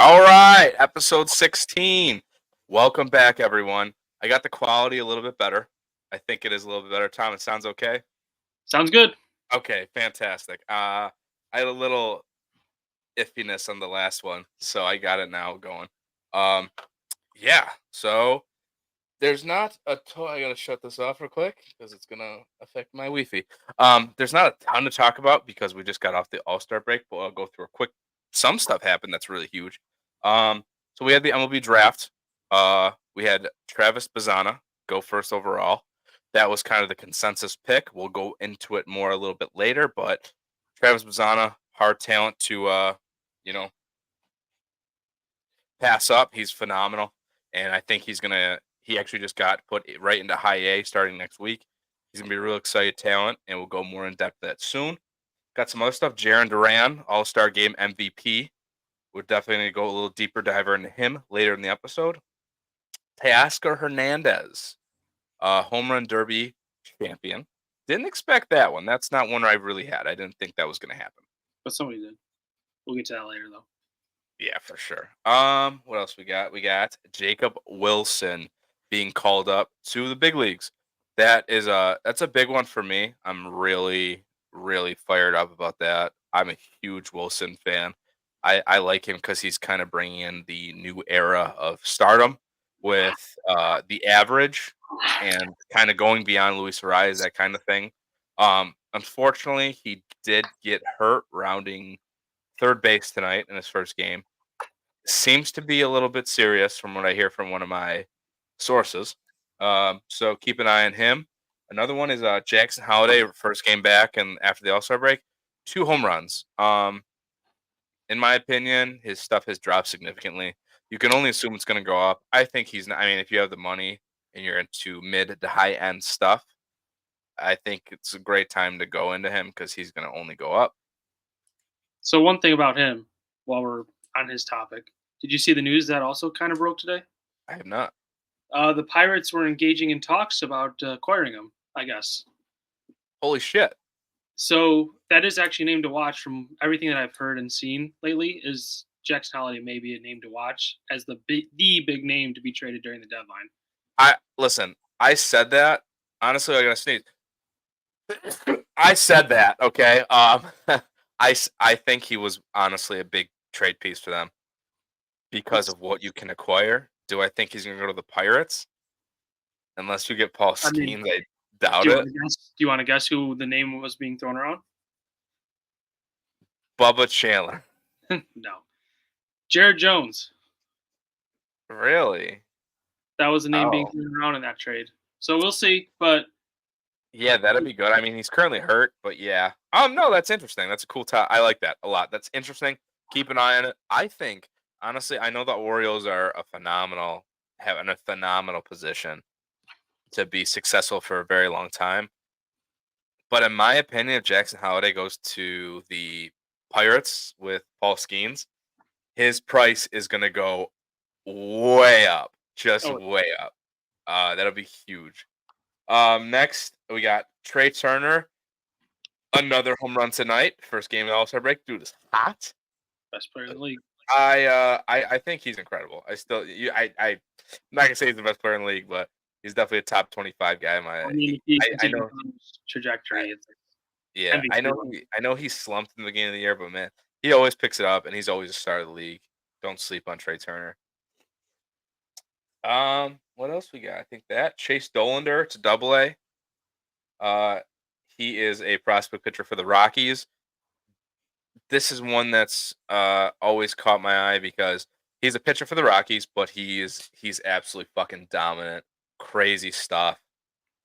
All right, episode 16. Welcome back, everyone. I got the quality a little bit better. I think it is a little bit better. Tom, it sounds okay? Sounds good. Okay, fantastic. I had a little iffiness on the last one, so I got it now going. Um, yeah, so there's not a ton. I gotta shut this off real quick because it's gonna affect my Wi-Fi. There's not a ton to talk about because we just got off the All-Star break, but I'll go through a quick. Some stuff happened that's really huge. So we had the MLB draft. We had Travis Bazzana go first overall. That was kind of the consensus pick. We'll go into it more a little bit later, but Travis Bazzana, hard talent to you know, pass up. He's phenomenal, and I think he's gonna. He actually just got put right into high A starting next week. He's gonna be a real excited talent, and we'll go more in depth that soon. Got some other stuff. Jaron Duran, All Star Game MVP. We're definitely gonna go a little deeper diver into him later in the episode. Teoscar Hernandez, home run derby champion. Didn't expect that one. That's not one I really had. I didn't think that was gonna happen. But somebody did. We'll get to that later, though. Yeah, for sure. What else we got? We got Jacob Wilson being called up to the big leagues. That's a big one for me. I'm really fired up about that. I'm a huge Wilson fan. I like him because he's kind of bringing in the new era of stardom with the average and kind of going beyond Luis Ariz, that kind of thing. Unfortunately, he did get hurt rounding third base tonight in his first game. Seems to be a little bit serious from what I hear from one of my sources. So keep an eye on him. Another one is Jackson Holiday, first game back and after the All-Star break, 2 home runs. In my opinion, his stuff has dropped significantly. You can only assume it's going to go up. I think he's not. I mean, if you have the money and you're into mid to high end stuff, I think it's a great time to go into him because he's going to only go up. So, one thing about him, while we're on his topic, did you see the news that also kind of broke today? I have not. The Pirates were engaging in talks about acquiring him, I guess. Holy shit. So, that is actually a name to watch from everything that I've heard and seen lately. Is Jackson Holiday maybe a name to watch as the big name to be traded during the deadline? I listen. I said that. Honestly, I gotta sneeze. I said that. Okay. I think he was honestly a big trade piece for them because of what you can acquire. Do I think he's gonna go to the Pirates? Unless you get Paul I mean, Skeens, I doubt do you it. want to guess? Do you want to guess who the name was being thrown around? Bubba Chandler. No, Jared Jones. Really? That was the name being Oh. thrown around in that trade. So we'll see. But Yeah, that'd be good. I mean, he's currently hurt, but yeah. No, that's interesting. That's a cool top. I like that a lot. That's interesting. Keep an eye on it. I think, honestly, I know the Orioles are having a phenomenal position to be successful for a very long time. But in my opinion, if Jackson Holiday goes to the Pirates with Paul Skeens, his price is going to go way up, just oh, way up. That'll be huge. Next, we got Trey Turner. Another home run tonight. First game of the All-Star break. Dude is hot. best player in the league. I think he's incredible. I'm not gonna say he's the best player in the league, but he's definitely a top 25 guy. I mean, if he I continues know. on his trajectory, it's Yeah, MVP. I know he slumped in the beginning of the year, but man, he always picks it up, and he's always a star of the league. Don't sleep on Trey Turner. What else we got? I think that Chase Dollander to Double A. He is a prospect pitcher for the Rockies. This is one that's always caught my eye because he's a pitcher for the Rockies, but he's absolutely fucking dominant, crazy stuff.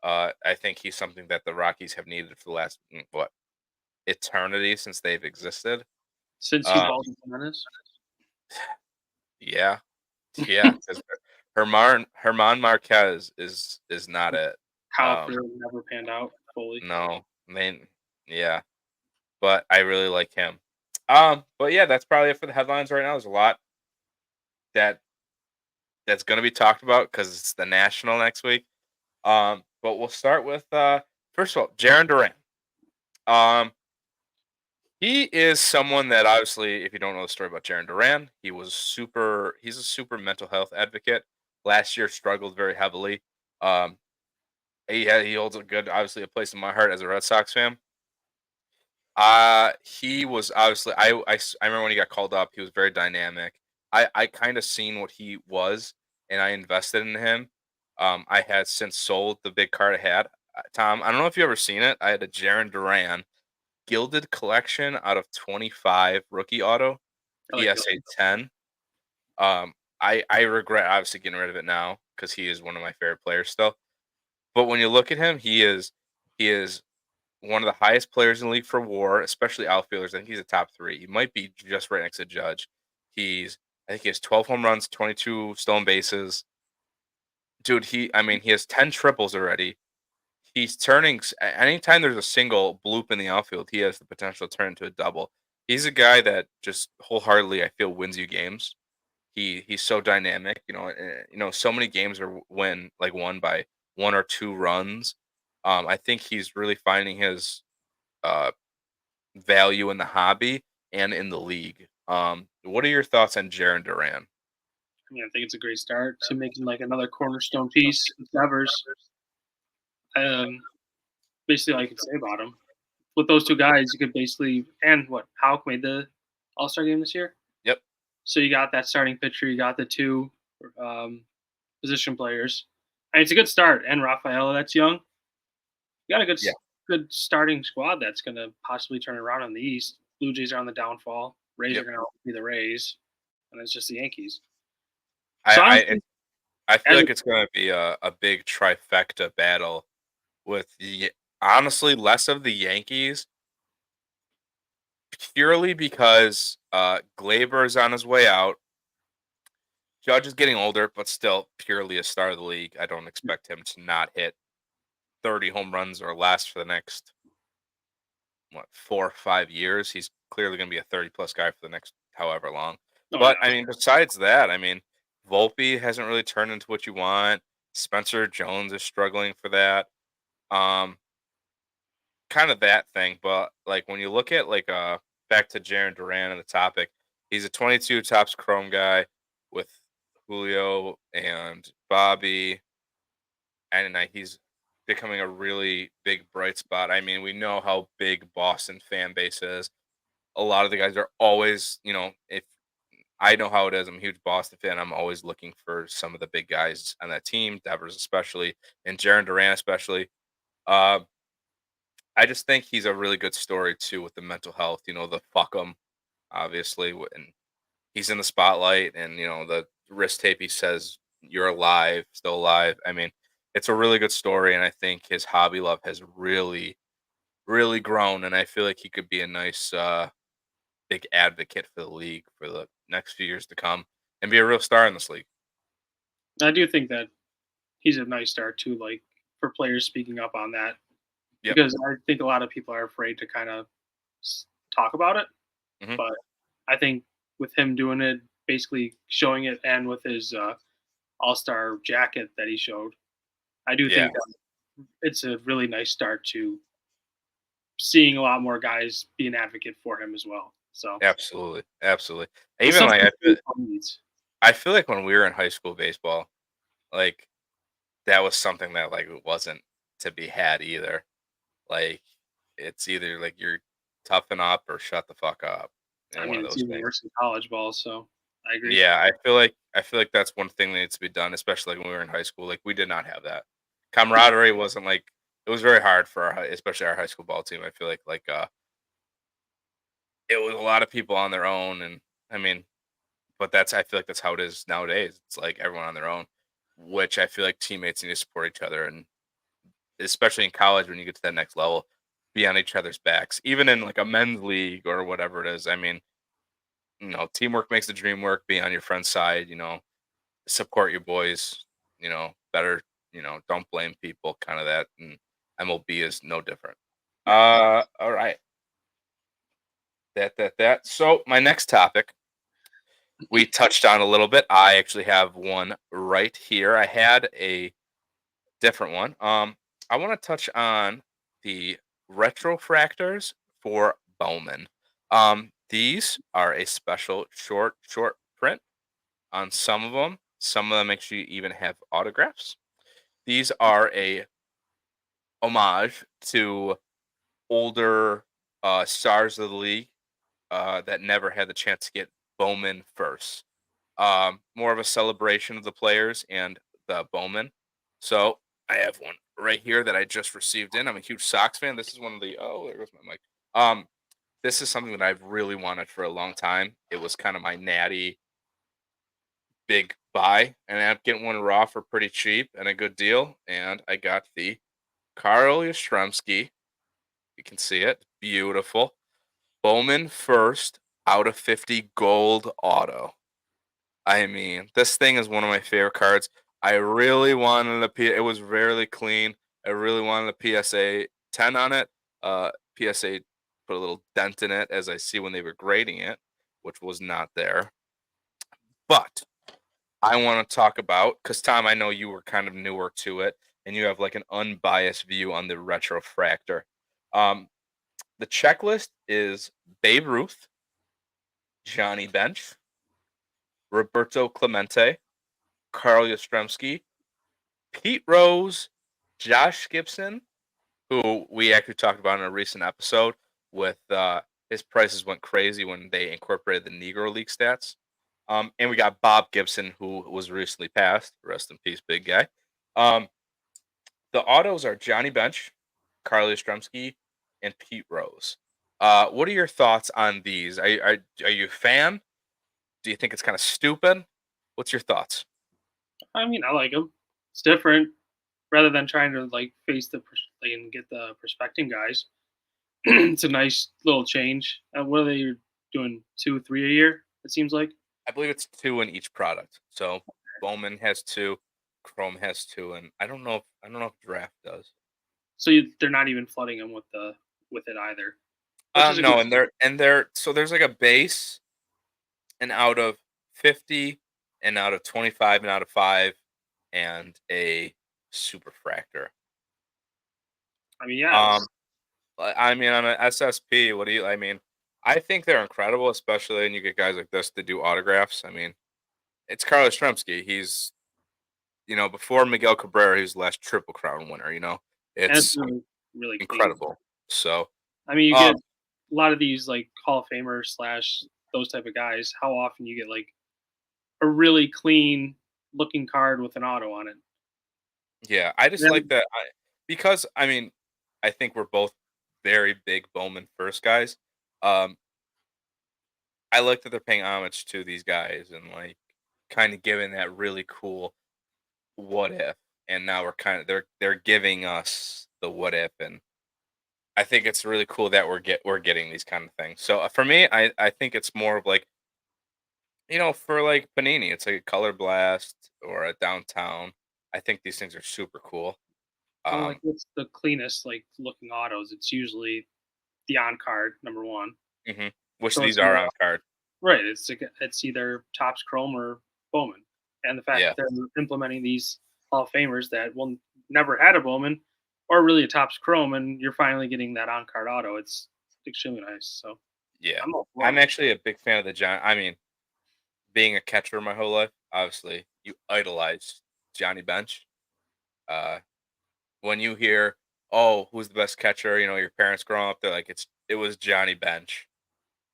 I think he's something that the Rockies have needed for the last eternity since they've existed. Since Uh, Ubaldo Jimenez. yeah, yeah. 'Cause Herman Marquez is not it. Kyle Freeland never panned out fully. No, yeah, but I really like him. But yeah, that's probably it for the headlines right now. There's a lot that that's going to be talked about because it's the national next week. But we'll start with first of all, Jaron Duran. Um, He is someone that obviously, if you don't know the story about Jaron Duran, he was super. He's a super mental health advocate. Last year struggled very heavily. Um, he holds a good, obviously, a place in my heart as a Red Sox fan. He was obviously I remember when he got called up, he was very dynamic. I kind of seen what he was, and I invested in him. I had since sold the big card I had. Tom, I don't know if you ever seen it. I had a Jaron Duran gilded collection out of 25 rookie auto I like PSA 10. I regret obviously getting rid of it now because he is one of my favorite players still. But when you look at him, he is one of the highest players in the league for WAR, especially outfielders. I think he's a top three. He might be just right next to Judge. He's I think he has 12 home runs, 22 stolen bases. Dude, he has 10 triples already. He's turning anytime there's a single bloop in the outfield, he has the potential to turn into a double. He's a guy that just wholeheartedly I feel wins you games. He's so dynamic, so many games are won by one or two runs. I think he's really finding his uh value in the hobby and in the league. What are your thoughts on Jaron Duran? I mean, I think it's a great start to making like another cornerstone piece with Devers. Um, Basically, all I could say about him. With those two guys, you could basically and what Hauk made the All Star game this year. Yep. So you got that starting pitcher, you got the two um, position players. And it's a good start. And Rafaela, that's young. You got a Yeah. good starting squad that's going to possibly turn around in the East. Blue Jays are on the downfall. Rays are Yep. going to be the Rays, and it's just the Yankees. I So I honestly, it, I feel as like it's going to be a big trifecta battle with the honestly less of the Yankees purely because Glaber is on his way out. Judge is getting older, but still purely a star of the league. I don't expect him to not hit 30 home runs or less for the next 4 or 5 years. He's clearly going to be a 30 plus guy for the next however long. oh But yeah, I mean, besides that, I mean, Volpe hasn't really turned into what you want. Spencer Jones is struggling for that. Um, Kind of that thing. But like when you look at back to Jaron Duran and the topic, he's a 22 tops Chrome guy with Julio and Bobby, and he's becoming a really big bright spot. I mean, we know how big Boston fan base is. A lot of the guys are always, if I know how it is, I'm a huge Boston fan. I'm always looking for some of the big guys on that team, Devers especially, and Jaron Duran especially. Uh, I just think he's a really good story too with the mental health. The fuck him, obviously, and he's in the spotlight, and the wrist tape. He says, "You're alive, still alive." I mean, it's a really good story, and I think his hobby love has really, really grown, and I feel like he could be a nice big advocate for the league for the next few years to come and be a real star in this league. I do think that he's a nice start too. Like for players speaking up on that, Yep. because I think a lot of people are afraid to kind of talk about it. Hmm. But I think with him doing it, basically showing it, and with his All Star jacket that he showed, I do Yeah. think it's a really nice start to seeing a lot more guys be an advocate for him as well. So Absolutely. Absolutely. it's Even something like baseball needs. I feel like when we were in high school baseball, like that was something that like wasn't to be had either. Like it's either like you're toughen up or shut the fuck up I in one mean, of it's those even things. worse in college ball. So I agree. Yeah, I feel like that's one thing that needs to be done, especially like when we were in high school. Like we did not have that. Camaraderie wasn't like it was very hard for especially our high school ball team. I feel like it was a lot of people on their own, and I mean, but I feel like that's how it is nowadays. It's like everyone on their own, which I feel like teammates need to support each other, and especially in college when you get to that next level, be on each other's backs. Even in like a men's league or whatever it is. I mean, teamwork makes the dream work. Be on your friend's side. Support your boys. Better. Don't blame people. Kind of that. And MLB is no different. Yeah. All right. That. So my next topic we touched on a little bit. I actually have one right here. I had a different one. I want to touch on the retrofractors for Bowman. These are a special short print on some of them. Some of them actually even have autographs. These are a homage to older stars of the league that never had the chance to get Bowman first. More of a celebration of the players and the Bowman. So I have one right here that I just received in. I'm a huge Sox fan. This is one of the there goes my mic. Um, this is something that I've really wanted for a long time. It was kind of my natty big buy, and I'm getting one raw for pretty cheap and a good deal. And I got the Carl Yastrzemski. You can see it, beautiful. Bowman first out of 50 gold auto. I mean, this thing is one of my favorite cards. I really wanted it was rarely clean. I really wanted a PSA 10 on it. PSA put a little dent in it as I see when they were grading it, which was not there. But I want to talk about because Tom, I know you were kind of newer to it, and you have like an unbiased view on the Retrofractor. Um, the checklist is Babe Ruth, Johnny Bench, Roberto Clemente, Carl Yastrzemski, Pete Rose, Josh Gibson, who we actually talked about in a recent episode with his prices went crazy when they incorporated the Negro League stats. And we got Bob Gibson, who was recently passed. Rest in peace, big guy. Um, the autos are Johnny Bench, Carly Yastrzemski, and Pete Rose. What are your thoughts on these? Are you a fan? Do you think it's kind of stupid? What's your thoughts? I mean, I like them. It's different rather than trying to like face and get the prospecting guys. It's a nice little change. What are they doing? 2, 3 a year? It seems like. I believe it's two in each product. So Bowman has two, Chrome has two, and I don't know if Draft does. So they're not even flooding them with it either, which is a good. No, and they're so there's like a base and out of 50 and out of 25 and out of 5 and a super fractor. I mean, yeah, Um I mean on an SSP, what do you I mean, I think they're incredible, especially when you get guys like this to do autographs. I mean, it's Carlos Stremski. He's before Miguel Cabrera, he was the last Triple Crown winner, and it's It's really really clean. incredible. So, I mean, you um, get a lot of these like Hall of Famers slash those type of guys. How often you get like a really clean looking card with an auto on it? yeah, I just like Then that because I mean, I think we're both very big Bowman first guys. Um, I like that they're paying homage to these guys and like kind of giving that really cool what if, and now we're kind of they're giving us the what if, and I think it's really cool that we're getting these kind of things. So for me, I think it's more of like for like Panini, it's like a Color Blast or a Downtown. I think these things are super cool. well, like Um, what's the cleanest like looking autos? It's usually the on card number one. hmm Which So these it's are either, on card. right. It's either Topps Chrome or Bowman, and the fact Yeah, that they're implementing these Hall of Famers that will never had a Bowman or really a Topps Chrome, and you're finally getting that on card auto. It's extremely nice. So yeah. I'm all for I'm them. actually a big fan of the John. I mean, being a catcher my whole life, obviously, you idolize Johnny Bench. Uh, when you hear, "Oh, who's the best catcher?" Your parents growing up, they're like, it was Johnny Bench.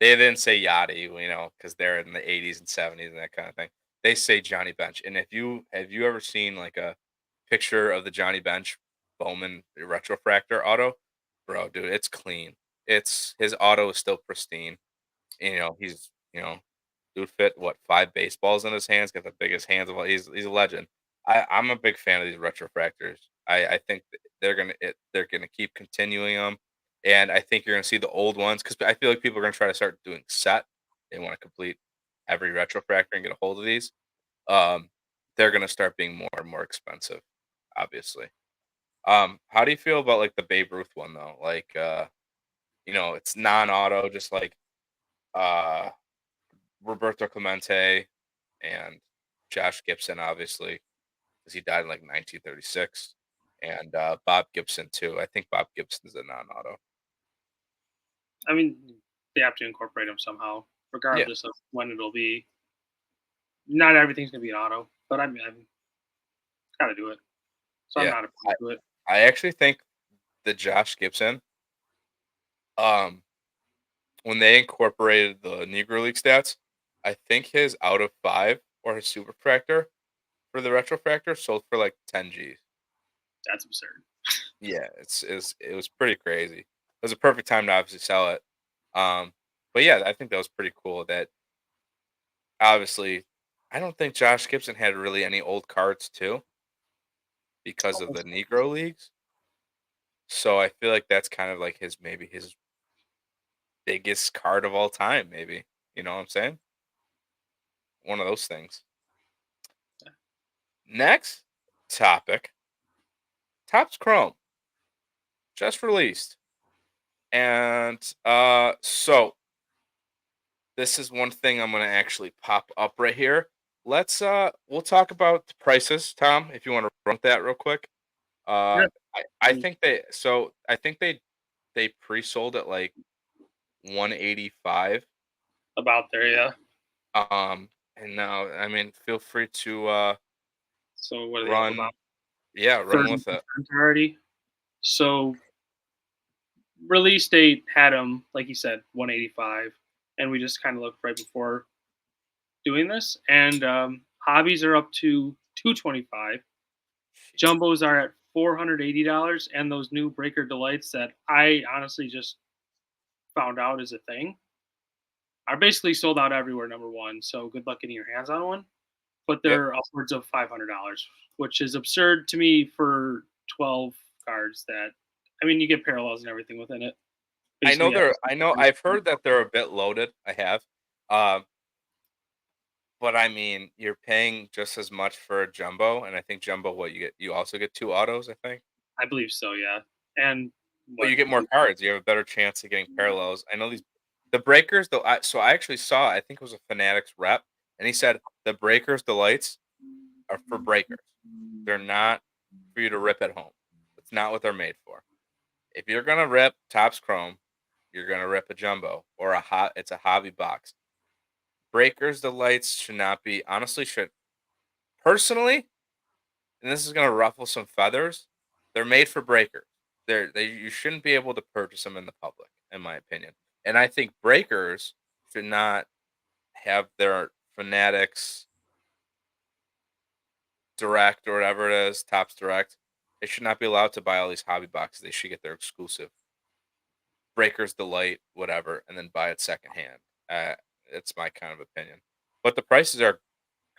They didn't say Yachty, because they're in the '80s and '70s and that kind of thing. They say Johnny Bench. And if you have you ever seen like a picture of the Johnny Bench Bowman Retrofractor auto, bro, dude, it's clean. It's his auto is still pristine. He's dude fit what 5 baseballs in his hands, got the biggest hands of all. He's a legend. I'm a big fan of these retrofractors. I think they're gonna keep continuing them, and I think you're gonna see the old ones because I feel like people are gonna try to start doing set. They want to complete every retrofractor and get a hold of these. Um, they're gonna start being more and more expensive, obviously. How do you feel about like the Babe Ruth one though? Like, it's non-auto, just like uh Roberto Clemente and Josh Gibson, obviously, because he died in like 1936, and Bob Gibson too. I think Bob Gibson's a non-auto. I mean, they have to incorporate them somehow, Yeah, regardless of when it'll be. Not everything's gonna be an auto, but I mean, I've gotta do it, so I'm yeah. not I opposed to it. I actually think the Josh Gibson, um, when they incorporated the Negro League stats, I think his out of 5 or his super fractor for the Retrofractor sold for like 10 Gs. That's absurd. Yeah, it was pretty crazy. It was a perfect time to obviously sell it. But yeah, I think that was pretty cool that obviously I don't think Josh Gibson had really any old cards too because of the Negro Leagues. So I feel like that's kind of like his maybe his biggest card of all time, maybe. You know what I'm saying? One of those things. Next topic, Topps Chrome just released. And so this is one thing I'm going to actually pop up right here. We'll talk about the prices, Tom, if you want to run with that real quick. Yeah, I think I think they pre-sold at like 185. about there, yeah. And now I mean feel free to So what are they up run, about? yeah, run with it. 30% already. So release date had them, like you said, 185, and we just kind of looked right before doing this, and hobbies are up to 225. Jumbos are at $480, and those new Breaker Delights that I honestly just found out is a thing are basically sold out everywhere. Number one, so good luck getting your hands on one. But Yep. they're upwards of $500, which is absurd to me for 12 cards. That I mean, you get parallels and everything within it. Basically, I know I've heard that they're a bit loaded. I have. Um but I mean, you're paying just as much for a jumbo, and I think jumbo what you also get 2 autos, I think. I believe so, yeah. And But what you get more cards. You have a better chance of getting parallels. I know these the breakers though. So I actually saw. I think it was a Fanatics rep, and he said the breakers delights are for breakers. They're not for you to rip at home. That's not what they're made for. If you're gonna rip Topps Chrome, you're gonna rip a jumbo or a hot. It's a hobby box. Breakers delights should not be honestly should personally, and this is gonna ruffle some feathers. They're made for breakers. They you shouldn't be able to purchase them in the public, in my opinion. And I think breakers should not have their Fanatics Direct or whatever it is, Tops Direct. They should not be allowed to buy all these hobby boxes. They should get their exclusive Breakers Delight, whatever, and then buy it secondhand. It's my kind of opinion. But the prices are.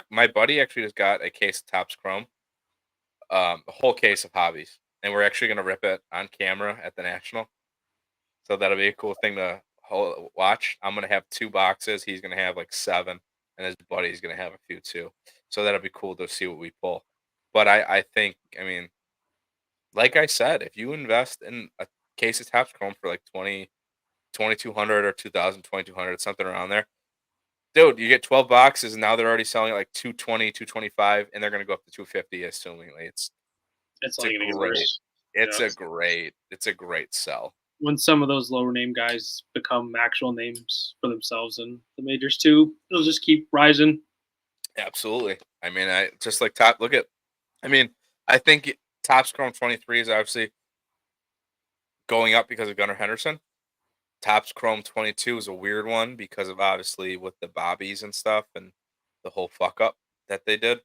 My buddy actually just got a case of Tops Chrome, a whole case of hobbies, and we're actually gonna rip it on camera at the National. So that'll be a cool thing to watch. I'm gonna have 2 boxes. He's gonna have like 7, and his buddy's gonna have a few too. So that'll be cool to see what we pull. But I think I mean, like I said, if you invest in a case of Topps Chrome for like 2200 or 2000 2200 something around there, dude, you get 12 boxes and now they're already selling at like 220 225 and they're gonna go up to 250 assumingly. it's It's a only going to get great worse. Yeah. it's a great sell. When some of those lower name guys become actual names for themselves in the majors too, it'll just keep rising. Absolutely. I mean, I just like top. Look at. I mean, I think Topps Chrome 23 is obviously going up because of Gunnar Henderson. Topps Chrome 22 is a weird one because of obviously with the bobbies and stuff and the whole fuck up that they did.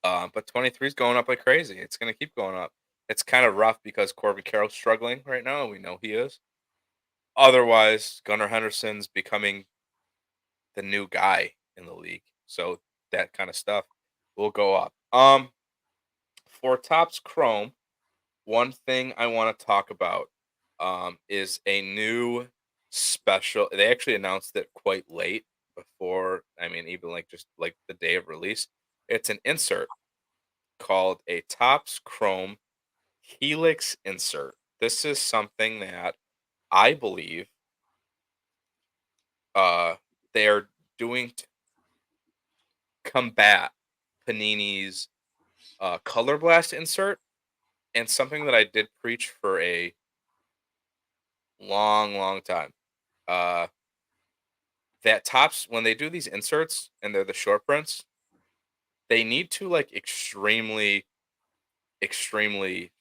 But 23 is going up like crazy. It's going to keep going up. It's kind of rough because Corbin Carroll's struggling right now, and we know he is. Otherwise, Gunnar Henderson's becoming the new guy in the league. So that kind of stuff will go up. For Topps Chrome, one thing I want to talk about is a new special. They actually announced it quite late before, I mean, even like just like the day of release. It's an insert called a Topps Chrome Helix insert. This is something that I believe uh, they are doing to combat Panini's Colorblast insert, and something that I did preach for a long, long time. uh, that Topps, when they do these inserts and they're the short prints, they need to like extremely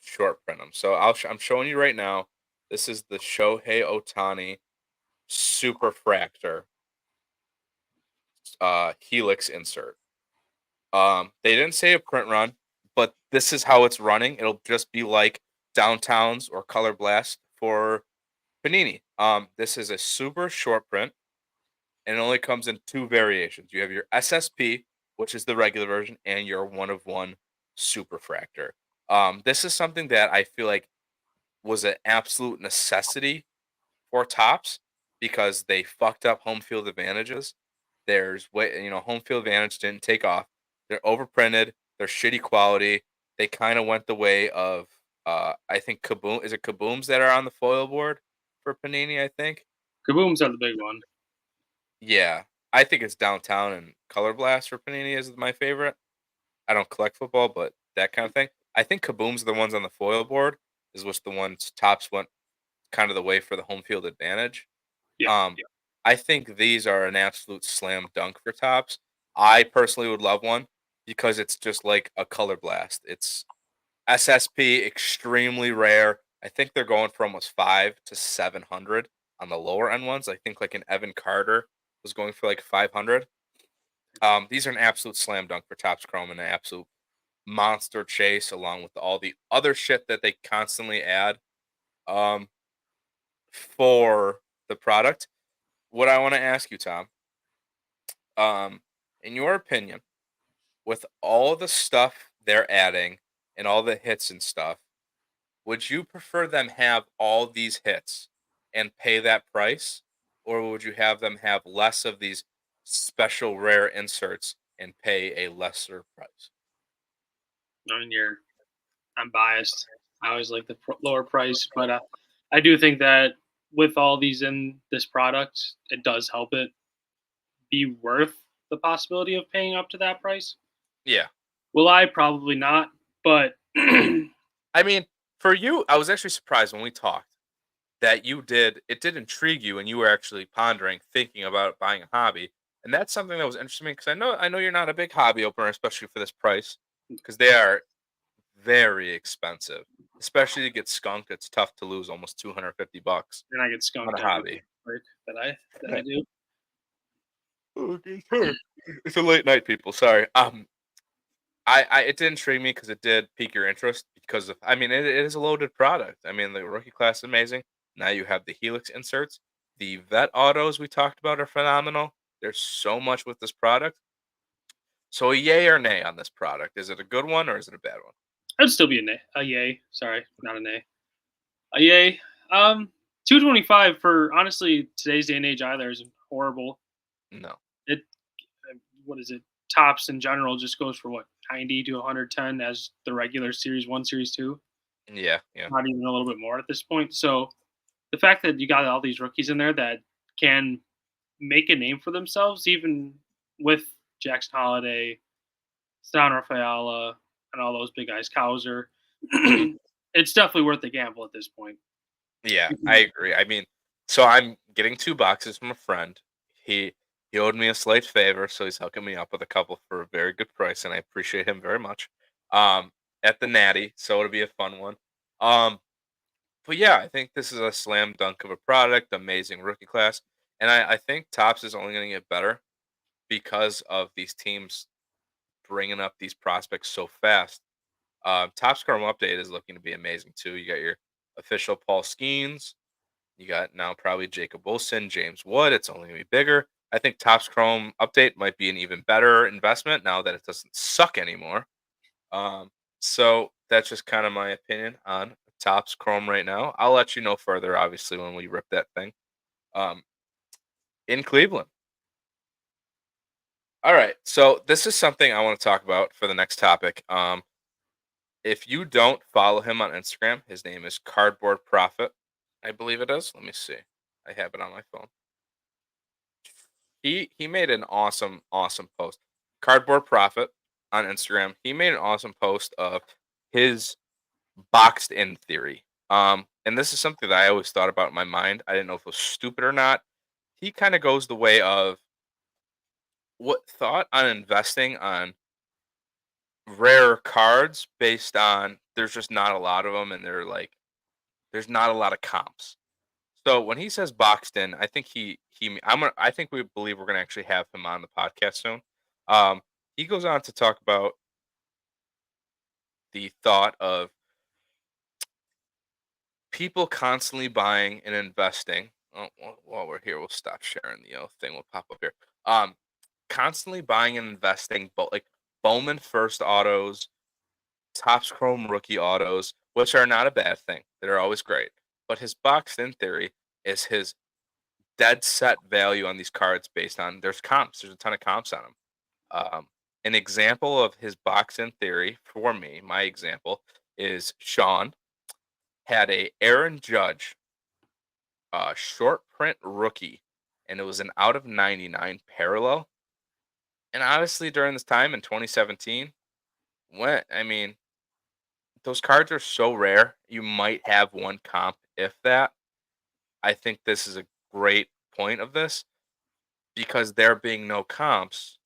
short print them. So I'm showing you right now. This is the Shohei Otani Superfractor Helix insert. They didn't say a print run, but this is how it's running. It'll just be like Downtowns or Colorblasts for Panini. This is a super short print, and it only comes in two variations. You have your SSP, which is the regular version, and your one of one Superfractor. This is something that I feel like was an absolute necessity for Tops because they fucked up home field advantages. There's way home field advantage didn't take off. They're overprinted. They're shitty quality. They kind of went the way of I think Kaboom. Is it Kabooms that are on the foil board for Panini? I think. Kaboom's are the big one. Yeah, I think it's Downtown and Color Blast for Panini is my favorite. I don't collect football, but that kind of thing. I think Kaboom's are the ones on the foil board is which the ones Tops went kind of the way for the home field advantage. Yeah, Um, I think these are an absolute slam dunk for Tops. I personally would love one because it's just like a color blast. It's SSP, extremely rare. I think they're going for almost 5 to 700 on the lower end ones. I think like an Evan Carter was going for like 500. These are an absolute slam dunk for Topps Chrome and an absolute monster chase along with all the other shit that they constantly add um, for the product. What I want to ask you, Tom, um, in your opinion, with all the stuff they're adding and all the hits and stuff, would you prefer them have all these hits and pay that price, or would you have them have less of these special rare inserts and pay a lesser price? I mean, I'm biased. I always like the lower price, but I do think that with all these in this product, it does help it be worth the possibility of paying up to that price. Yeah. Will I? Probably not. But I mean, for you, I was actually surprised when we talked that it did intrigue you and you were actually pondering, thinking about buying a hobby. And that's something that was interesting because I know you're not a big hobby opener, especially for this price, because they are very expensive. Especially to get skunked, it's tough to lose almost $250 then I get on a skunked every hobby. work that I do. Okay, sure. It's a late night, people. Sorry. I it did intrigue me because it did pique your interest because of I mean it is a loaded product. I mean the rookie class is amazing. Now you have the Helix inserts. The vet autos we talked about are phenomenal. There's so much with this product. So a yay or nay on this product. Is it a good one or is it a bad one? I'd still be a nay. A yay. Sorry, not a nay. A yay. 225 for honestly today's day and age either is horrible. No. It what is it? Tops in general just goes for what 90 to 110 as the regular series one, series two. Yeah, yeah. Not even a little bit more at this point. So the fact that you got all these rookies in there that can make a name for themselves, even with Jackson Holiday, Stan Rafaela, and all those big guys, Cowser, it's definitely worth the gamble at this point. Yeah, I agree. I mean, so I'm getting 2 boxes from a friend. He he owed me a slight favor, so he's hooking me up with a couple for a very good price, and I appreciate him very much. Um, at the Natty, so it'll be a fun one. Um, but yeah, I think this is a slam dunk of a product, amazing rookie class, and I think Tops is only going to get better because of these teams bringing up these prospects so fast. Top Scrum update is looking to be amazing too. You got your official Paul Skeens. You got now probably Jacob Wilson, James Wood. It's only gonna be bigger. I think Topps Chrome update might be an even better investment now that it doesn't suck anymore. Um, so that's just kind of my opinion on Topps Chrome right now. I'll let you know further, obviously, when we rip that thing. Um, in Cleveland. All right. So this is something I want to talk about for the next topic. If you don't follow him on Instagram, his name is Cardboard Profit. I believe it is. Let me see. I have it on my phone. He made an awesome post. Cardboard Profit on Instagram. He made an awesome post of his boxed in theory. And this is something that I always thought about in my mind. I didn't know if it was stupid or not. he kind of goes the way of what thought on investing on rare cards based on there's just not a lot of them and they're like there's not a lot of comps. So when he says boxed in, I think I think we believe we're gonna actually have him on the podcast soon. Um, he goes on to talk about the thought of people constantly buying and investing. Oh, while we're here, we'll stop sharing the thing. Will pop up here. Constantly buying and investing, but like Bowman first autos, Topps Chrome rookie autos, which are not a bad thing. They're always great. But his boxed in theory is his dead set value on these cards based on there's comps. There's a ton of comps on them. An example of his box in theory for me, my example is Sean had a Aaron Judge short print rookie, and it was an out of 99 parallel. And obviously during this time in 2017, I mean, those cards are so rare. You might have one comp, if that. I think this is a great point of this because there being no comps,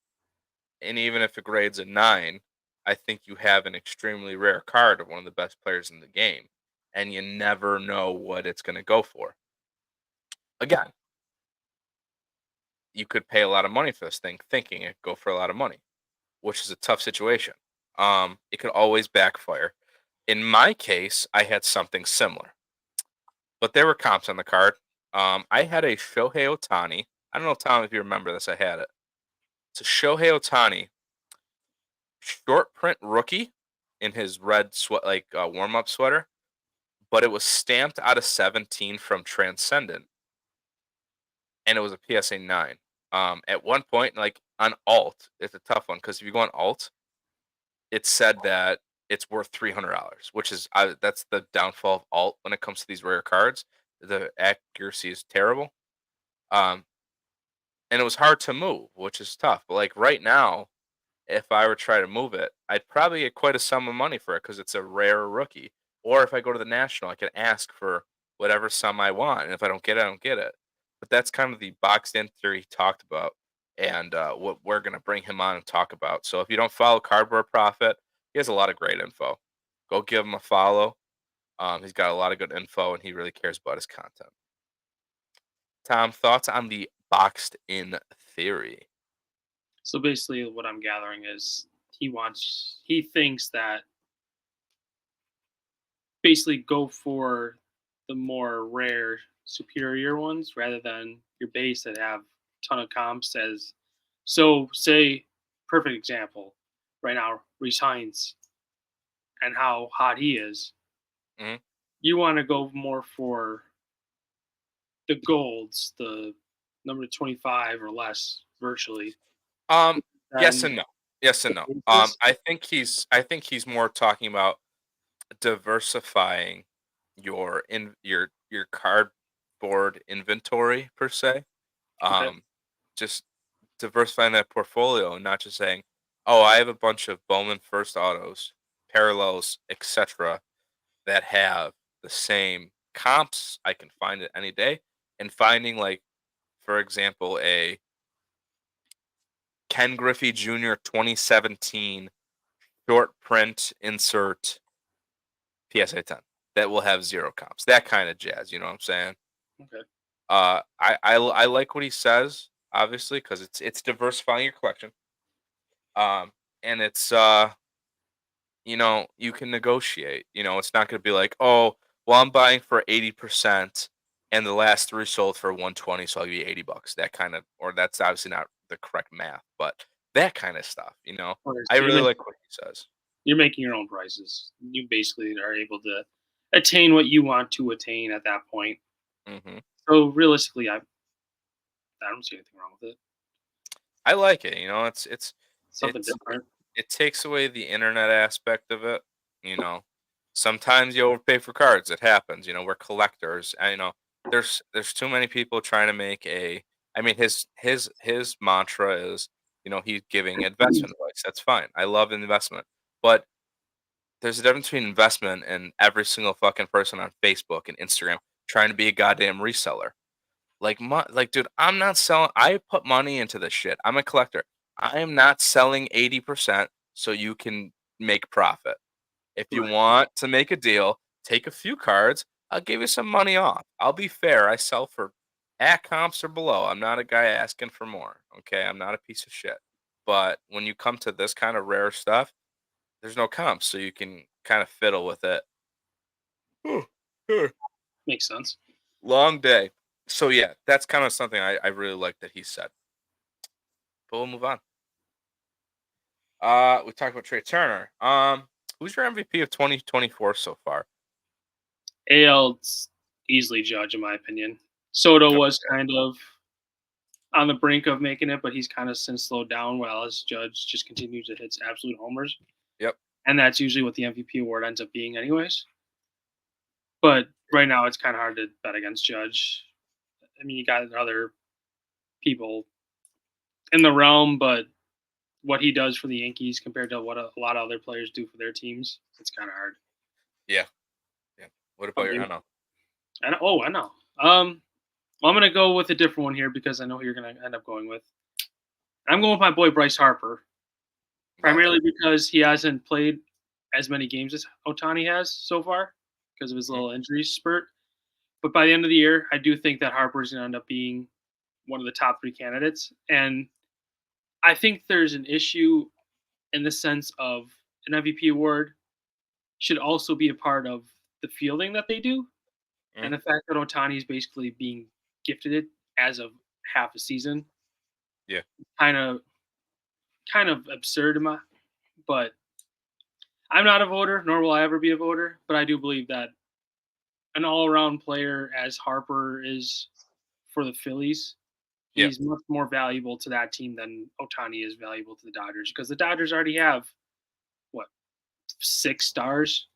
and even if it grades a 9, I think you have an extremely rare card of one of the best players in the game, and you never know what it's going to go for. Again, you could pay a lot of money for this thing, thinking it go for a lot of money, which is a tough situation. It could always backfire. In my case, I had something similar, but there were comps on the card. I had a Shohei Otani. I don't know, Tom, if you remember this. I had it. It's a Shohei Otani short print rookie in his red warm up sweater, but it was stamped out of 17 from Transcendent, and it was a PSA 9. At one point, like on alt, it's a tough one because if you go on alt, it said that it's worth $300, which is that's the downfall of alt when it comes to these rare cards. The accuracy is terrible, um, and it was hard to move, which is tough. But like right now, if I were to try to move it, I'd probably get quite a sum of money for it because it's a rare rookie. Or if I go to the national, I can ask for whatever sum I want, and if I don't get it, I don't get it. But that's kind of the boxed in theory he talked about, and what we're gonna bring him on and talk about. So if you don't follow Cardboard Profit, he has a lot of great info. Go give him a follow. He's got a lot of good info, and he really cares about his content. Tom, thoughts on the boxed in theory? So basically, what I'm gathering is he thinks that basically go for the more rare, superior ones rather than your base that have a ton of comps. As so, say, perfect example right now, Reese Hines and how hot he is. Mhm. You want to go more for the golds, the number 25 or less, virtually. Um, yes Than and no. Yes the and no. basis. I think he's more talking about diversifying your cardboard inventory per se. Okay. Um, just diversifying that portfolio and not just saying, "Oh, I have a bunch of Bowman first autos, parallels, etc." that have the same comps I can find it any day, and finding like, for example, a Ken Griffey Jr. 2017 short print insert PSA 10 that will have zero comps. That kind of jazz, you know what I'm saying? Okay. I like what he says, obviously, because it's diversifying your collection. And it's you can negotiate. It's not going to be like, oh, well, I'm buying for 80%, and the last three sold for 120, so I'll give you $80. That kind of, or that's obviously not the correct math, but that kind of stuff. Okay. I So really like what he says. you're making your own prices. You basically are able to attain what you want to attain at that point. hmm So realistically, I don't see anything wrong with it. I like it. Something It's different. it takes away the internet aspect of it. You know, sometimes you overpay for cards. It happens. We're collectors. And, there's too many people trying to make a. I mean, his mantra is, he's giving investment advice. That's fine. I love investment, but there's a difference between investment and every single fucking person on Facebook and Instagram trying to be a goddamn reseller. Like, dude, I'm not selling. I put money into this shit. I'm a collector. I am not selling 80% so you can make profit. If you Right. want to make a deal, take a few cards. I'll give you some money off. I'll be fair. I sell for at comps or below. I'm not a guy asking for more. Okay, I'm not a piece of shit. But when you come to this kind of rare stuff, there's no comps, so you can kind of fiddle with it. Makes sense. Long day. So yeah, that's kind of something I really like that he said. But we'll move on. We talked about Trey Turner. Who's your MVP of 2024 so far? AL's easily judge, in my opinion. Soto Okay. was kind of on the brink of making it, but he's kind of since slowed down while his Judge just continues to hit absolute homers. Yep. And that's usually what the MVP award ends up being, anyways. But right now, it's kind of hard to bet against Judge. I mean, you got other people in the realm, but what he does for the Yankees compared to what a lot of other players do for their teams, it's kind of hard. Yeah. Yeah. What I about your mean, NL? I know. Oh, I know. Well, I'm gonna go with a different one here because I know who you're gonna end up going with. I'm going with my boy Bryce Harper, Love it. primarily because he hasn't played as many games as Otani has so far because of his Mhm. little injury spurt. But by the end of the year, I do think that Harper's going to end up being one of the top three candidates. And I think there's an issue in the sense of an MVP award should also be a part of the fielding that they do. Mhm. And the fact that Otani is basically being gifted it as of half a season, Yeah. kind of kind of absurd, but I'm not a voter, nor will I ever be a voter. But I do believe that an all-around player as Harper is for the Phillies, Yeah. he's much more valuable to that team than Otani is valuable to the Dodgers because the Dodgers already have what 6 stars.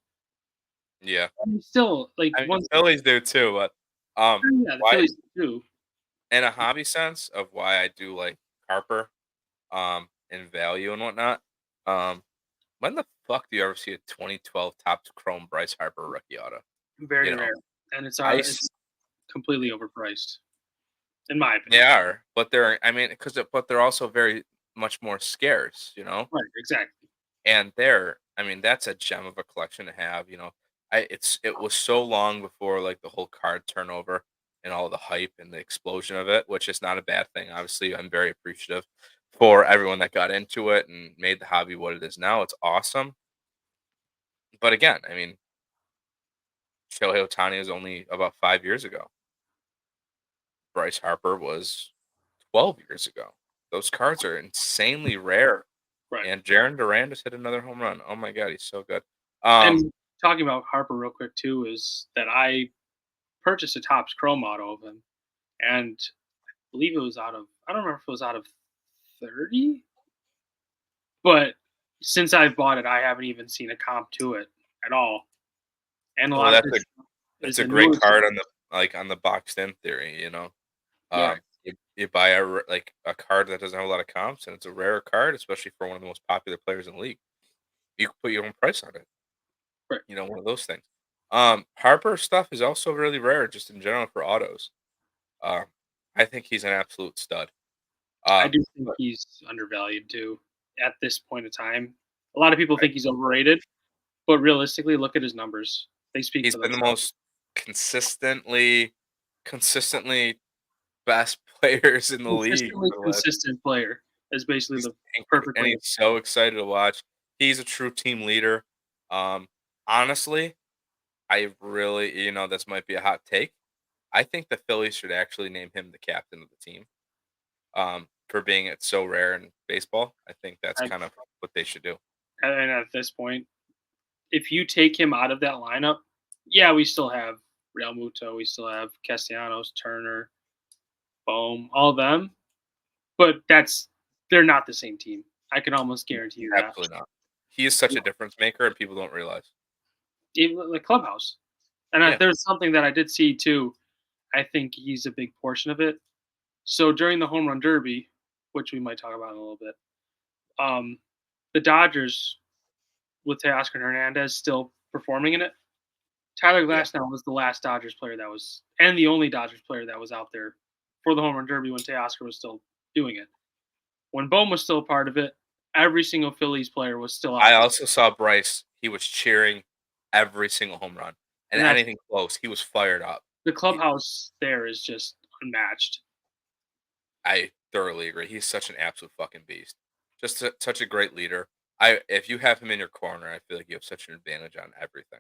Yeah. I mean, still, like I mean, once, Phillies do too, but yeah, the why Phillies do. in a hobby sense of why I do like Harper, in value and whatnot. Um, when the fuck do you ever see a 2012 Topps Chrome Bryce Harper rookie auto? Very You know, rare, and I it's completely overpriced, in my They opinion. are, but they're I mean, but they're also very much more scarce, Right, exactly. And I mean, that's a gem of a collection to have. It was so long before like the whole card turnover and all the hype and the explosion of it, which is not a bad thing. Obviously, I'm very appreciative for everyone that got into it and made the hobby what it is now. It's awesome. But again, I mean, Shohei Ohtani was only about 5 years ago. Bryce Harper was 12 years ago. Those cards are insanely rare. Right. And Jaron Duran just hit another home run. Oh my god, he's so good. Um, And talking about Harper real quick too is that I purchased a Topps Chrome auto of him, and I believe it was out of I don't remember if it was out of 30. But since I've bought it, I haven't even seen a comp to it at all, and a well, lot of his that's is a the great newer card stuff. on the boxed in theory. Yeah, You buy like a card that doesn't have a lot of comps, and it's a rare card, especially for one of the most popular players in the league. You can put your own price on it. right. One of those things. Harper stuff is also really rare, just in general for autos. Um, I think he's an absolute stud. I Um, do think but he's undervalued too at this point in time. A lot of people I, think he's overrated, but realistically, look at his numbers. They speak he's for been the themselves. most consistently best players in the league Consistently for the last. consistent player is basically He's the perfect and way he's to. so excited to watch. He's a true team leader. Um, Honestly, I really, this might be a hot take. I think the Phillies should actually name him the captain of the team. For being it's so rare in baseball, I think that's I, kind of what they should do. and at this point, if you take him out of that lineup, yeah, we still have Real Muto, we still have Castellanos, Turner, Bohm, all of them. But they're not the same team. I can almost guarantee you that. Absolutely not. He is such a difference maker, and people don't realize. Even the clubhouse. And Yeah, there's something that I did see too. I think he's a big portion of it. So during the home run derby, which we might talk about in a little bit, um, the Dodgers with Teoscar Hernandez still performing in it. Tyler yeah, Glasnow was the last Dodgers player that was, and the only Dodgers player that was out there for the home run derby when Teoscar was still doing it. When Bowman was still a part of it, every single Phillies player was still out I there, also saw Bryce. He was cheering every single home run, and and that's anything close, he was fired up. the He clubhouse there is just unmatched. I thoroughly agree. He's such an absolute fucking beast. Just such a great leader. If you have him in your corner, I feel like you have such an advantage on everything.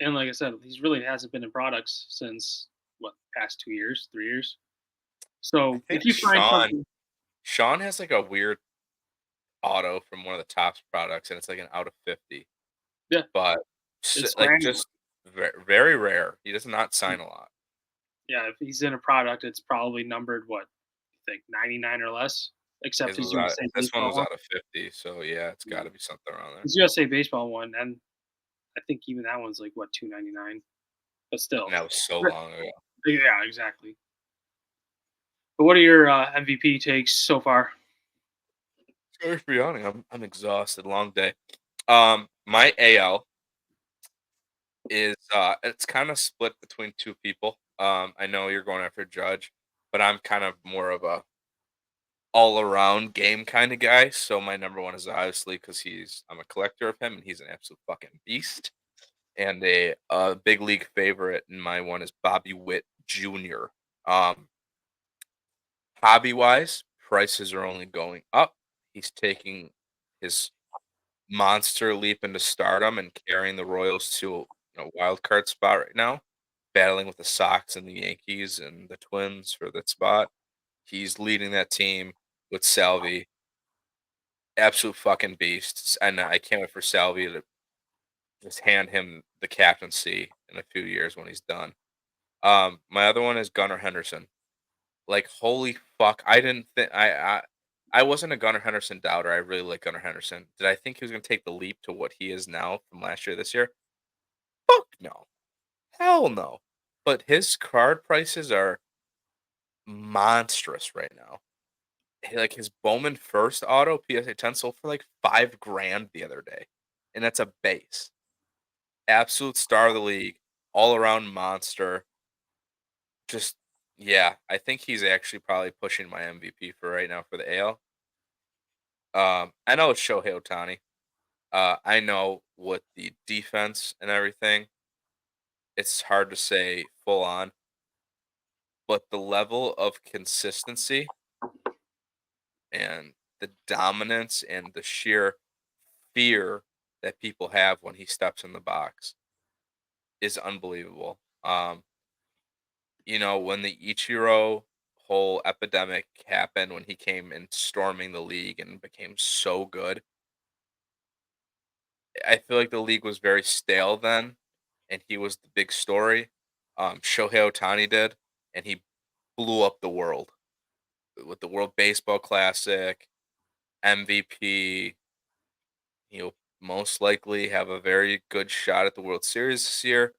And like I said, he's really hasn't been in products since what past 2 years, 3 years. I So if think you find something, Sean has like a weird auto from one of the Topps products, and it's like an out of 50. yeah, But it's like random. just very rare. He does not sign a lot. Yeah, if he's in a product, it's probably numbered what you think 99 or less. Except his USA This one baseball was one. out of 50, so yeah, it's got Yeah. to be something around there. His USA baseball one, and I think even that one's like what 299. But still, And that was so Right. long ago. Yeah, exactly. But what are your MVP takes so far? Sorry for yawning. I'm exhausted. Long day. My AL is it's kind of split between two people. I know you're going after Judge, but I'm kind of more of a all around game kind of guy. So my number one is obviously because I'm a collector of him and he's an absolute fucking beast. And a big league favorite in my one is Bobby Witt Jr. Um, Hobby wise, prices are only going up. He's taking his monster leap into stardom and carrying the Royals to a wild card spot right now, battling with the Sox and the Yankees and the Twins for that spot. He's leading that team with Salvi, absolute fucking beasts, and I can't wait for Salvi to just hand him the captaincy in a few years when he's done. My other one is Gunnar Henderson. Like holy fuck, I didn't think I wasn't a Gunnar Henderson doubter. I really like Gunnar Henderson. Did I think he was going to take the leap to what he is now from last year this year? Fuck no. Hell no. But his card prices are monstrous right now. Like his Bowman first auto PSA 10 sold for like 5 grand the other day. And that's a base. Absolute star of the league, all around monster. Just yeah, I think he's actually probably pushing my MVP for right now for the AL. I know it's Shohei Ohtani. I know with the defense and everything, it's hard to say full on, but the level of consistency and the dominance and the sheer fear that people have when he steps in the box is unbelievable. When the Ichiro whole epidemic happened when he came in storming the league and became so good, I feel like the league was very stale then, and he was the big story. Shohei Ohtani did, and he blew up the world with the World Baseball Classic, MVP. He'll most likely have a very good shot at the World Series this year.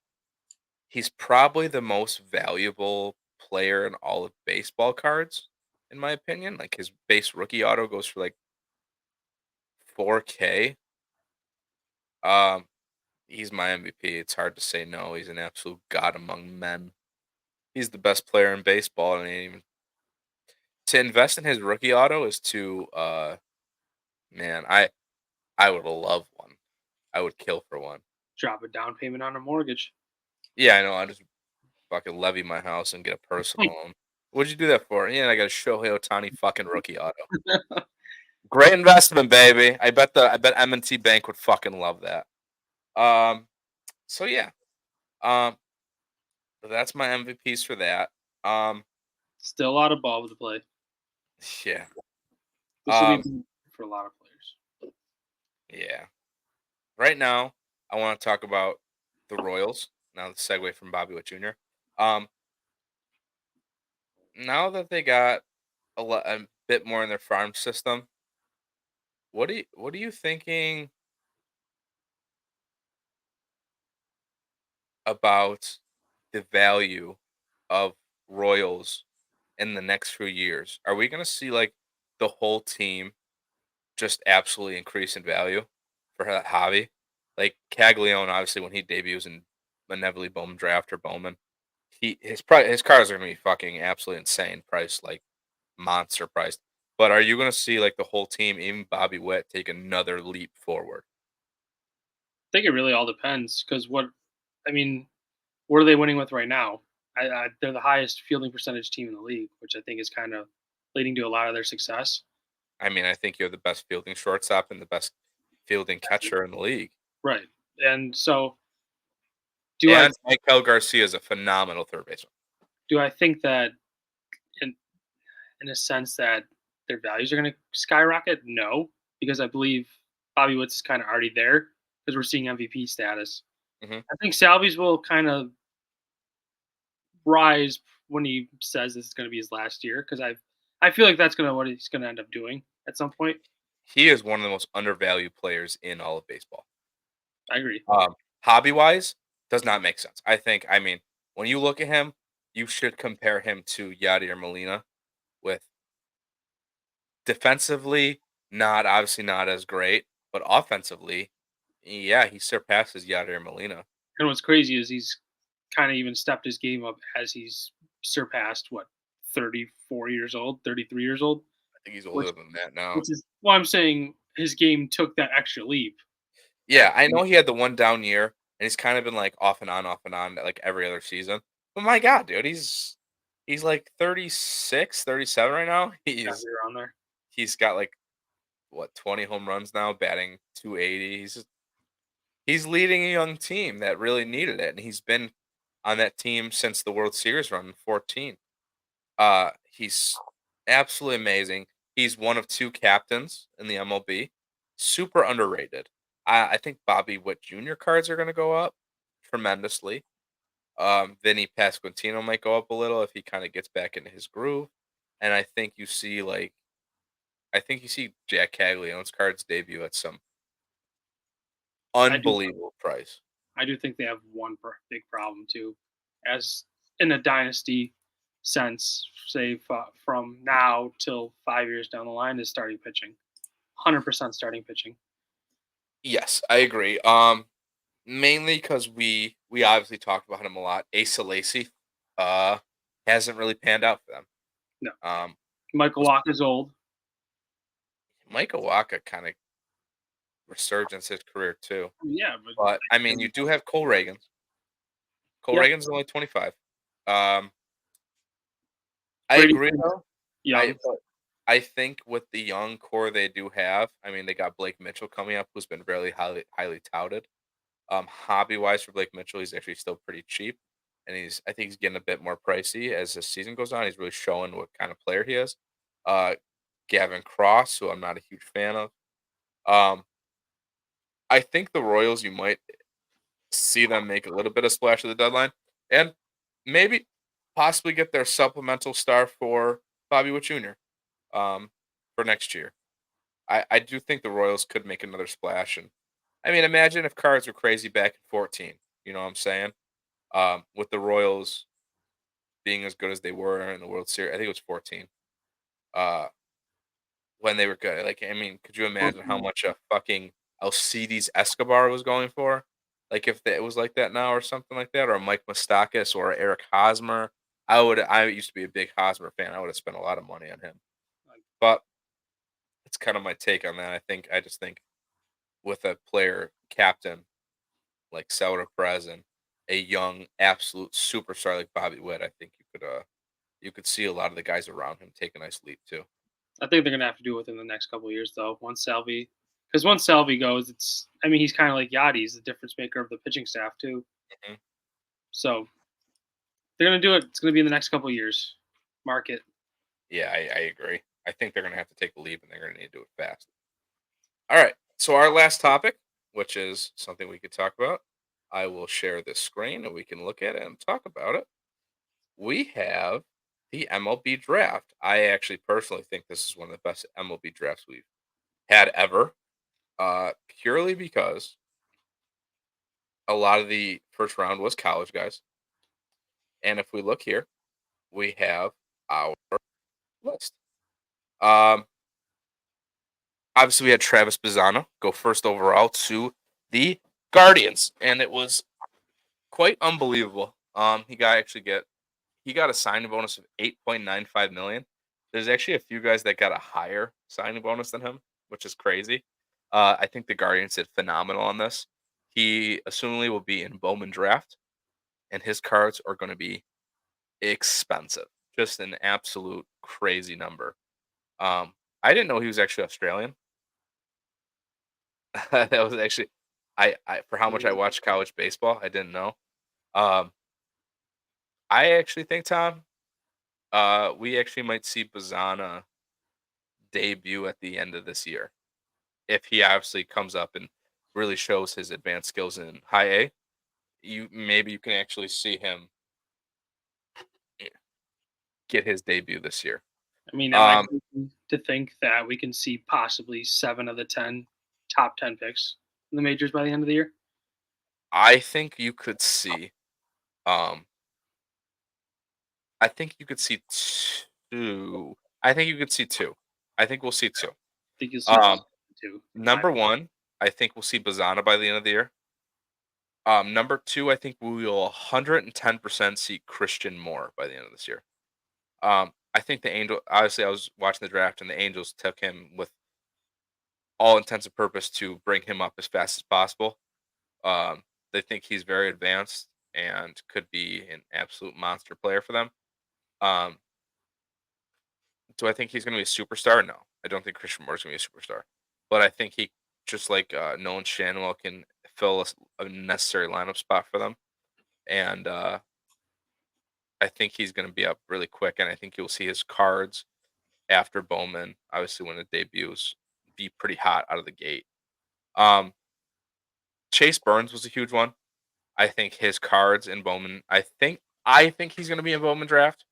He's probably the most valuable player in all of baseball cards, in my opinion. Like his base rookie auto goes for like 4K. Um, he's my MVP. It's hard to say no. He's an absolute god among men. He's the best player in baseball, and to invest in his rookie auto is to man, I would love one. I would kill for one. Drop a down payment on a mortgage. Yeah, I know. I just fucking levy my house and get a personal loan. What'd you do that for? Yeah, I got a Shohei Ohtani fucking rookie auto. Great investment, baby. I bet M&T Bank would fucking love that. Um, so yeah. Um, that's my MVPs for that. Um, Still a lot of ball to play. yeah. This will be Um, big for a lot of players. yeah. Right now, I want to talk about the Royals. Now, the segue from Bobby Witt Jr. Um, now that they got a bit more in their farm system, what are you thinking about the value of Royals in the next few years? Are we going to see like the whole team just absolutely increase in value for that hobby? Like Caglione, obviously, when he debuts in Benevolly Bowman draft or Bowman, his cars are gonna be fucking absolutely insane priced, like monster priced. But are you gonna see like the whole team, even Bobby Witt, take another leap forward? I think it really all depends because I mean, what are they winning with right now? They're the highest fielding percentage team in the league, which I think is kind of leading to a lot of their success. I mean, I think you're the best fielding shortstop and the best fielding catcher in the league. Right. And so do I And Michael Garcia is a phenomenal third baseman. do I think that in in a sense that their values are going to skyrocket? No, because I believe Bobby Woods is kind of already there because we're seeing MVP status. Hmm. I think Salvies will kind of rise when he says this is going to be his last year because I feel like that's what he's going to end up doing at some point. He is one of the most undervalued players in all of baseball. I agree. Hobby wise, does not make sense. I mean, when you look at him, you should compare him to Yadier Molina with defensively, obviously not as great, but offensively, yeah, he surpasses Yadier Molina. And what's crazy is he's kind of even stepped his game up as he's surpassed 34 years old, 33 years old, I think he's which older than that now. which is why I'm saying his game took that extra leap. Yeah, I know he had the one down year, and he's kind of been like off and on like every other season. But my God, dude, he's like 36, 37 right now. Got me around there. He's got like what 20 home runs now, batting 280. He's leading a young team that really needed it, and he's been on that team since the World Series run in 14. He's absolutely amazing. He's one of two captains in the MLB. Super underrated. I think Bobby Witt Jr. cards are going to go up tremendously. Vinny Pasquantino might go up a little if he kind of gets back into his groove. And I think you see Jack Caglione's cards debut at some I do unbelievable price. I do think they have big problem too, as in a dynasty sense. Say from now till 5 years down the line is starting pitching, 100% starting pitching. Yes, I agree. Mainly because we obviously talked about him a lot. Asa Lacy, uh, hasn't really panned out for them. No, Um, Michael was Walker's old. Mike Owaka kind of resurgence his career too. Yeah, But I but mean, you do have Cole Reagan. Cole yeah, Reagan's only 25. Um, I Brady agree though. Young. But I think with the young core they do have, I mean, they got Blake Mitchell coming up, who's been really highly touted. Hobby wise for Blake Mitchell, he's actually still pretty cheap, and I think he's getting a bit more pricey as the season goes on. He's really showing what kind of player he is. Uh, Gavin Cross, who I'm not a huge fan of. Um, I think the Royals, you might see them make a little bit of splash at the deadline, and maybe possibly get their supplemental star for Bobby Witt Jr. Um, for next year. I do think the Royals could make another splash, and I mean, imagine if cards were crazy back in 14. You know what I'm saying? With the Royals being as good as they were in the World Series, I think it was 14. Uh, when they were good, like I mean, could you imagine how much a fucking Alcides Escobar was going for? Like if it was like that now, or something like that, or Mike Moustakas or Eric Hosmer. I used to be a big Hosmer fan. I would have spent a lot of money on him, but it's kind of my take on that. I just think with a player captain like Salvador Perez and a young absolute superstar like Bobby Witt, I think you could see a lot of the guys around him take a nice leap too. I think they're gonna have to do it within the next couple of years though. Because once Salvi goes, he's kind of like Yachty. He's the difference maker of the pitching staff too. Mhm. So they're gonna do it. It's gonna be in the next couple of years. Mark it. Yeah, I agree. I think they're gonna have to take a leap and they're gonna need to do it fast. All right. So our last topic, which is something we could talk about, I will share this screen and we can look at it and talk about it. We have the MLB draft. I actually personally think this is one of the best MLB drafts we've had ever. Purely because a lot of the first round was college guys. And if we look here, we have our list. Um, Obviously, we had Travis Bazzano go first overall to the Guardians, and it was quite unbelievable. He got actually get he got a signing bonus of 8.95 million. There's actually a few guys that got a higher signing bonus than him, which is crazy. I think the Guardians did phenomenal on this. He assumingly will be in Bowman draft, and his cards are going to be expensive, just an absolute crazy number. I didn't know he was actually Australian. That was actually I for how much I watch college baseball, I didn't know. Um, I actually think, Tom, we actually might see Bazana debut at the end of this year. If he obviously comes up and really shows his advanced skills in high A, you can actually see him get his debut this year. I mean, am I Um, thinking to think that we can see possibly 7 of the 10 top 10 picks in the majors by the end of the year? I think you could see, um, I think you could see 2. I think you could see 2. I think we'll see 2. I think you'll see Um, Boston too, in my Number opinion. 1, I think we'll see Bazana by the end of the year. Number 2, I think we will 110% see Christian Moore by the end of this year. I think the Angel obviously I was watching the draft and the Angels took him with all intents and purpose to bring him up as fast as possible. They think he's very advanced and could be an absolute monster player for them. Um, do I think he's going to be a superstar? No, I don't think Christian Moore's going to be a superstar. But I think he, just like Nolan Shanwell, can fill a necessary lineup spot for them. And I think he's going to be up really quick. And I think you'll see his cards after Bowman, obviously when it debuts, be pretty hot out of the gate. Um, Chase Burns was a huge one. I think his cards in Bowman. I think he's going to be in Bowman draft.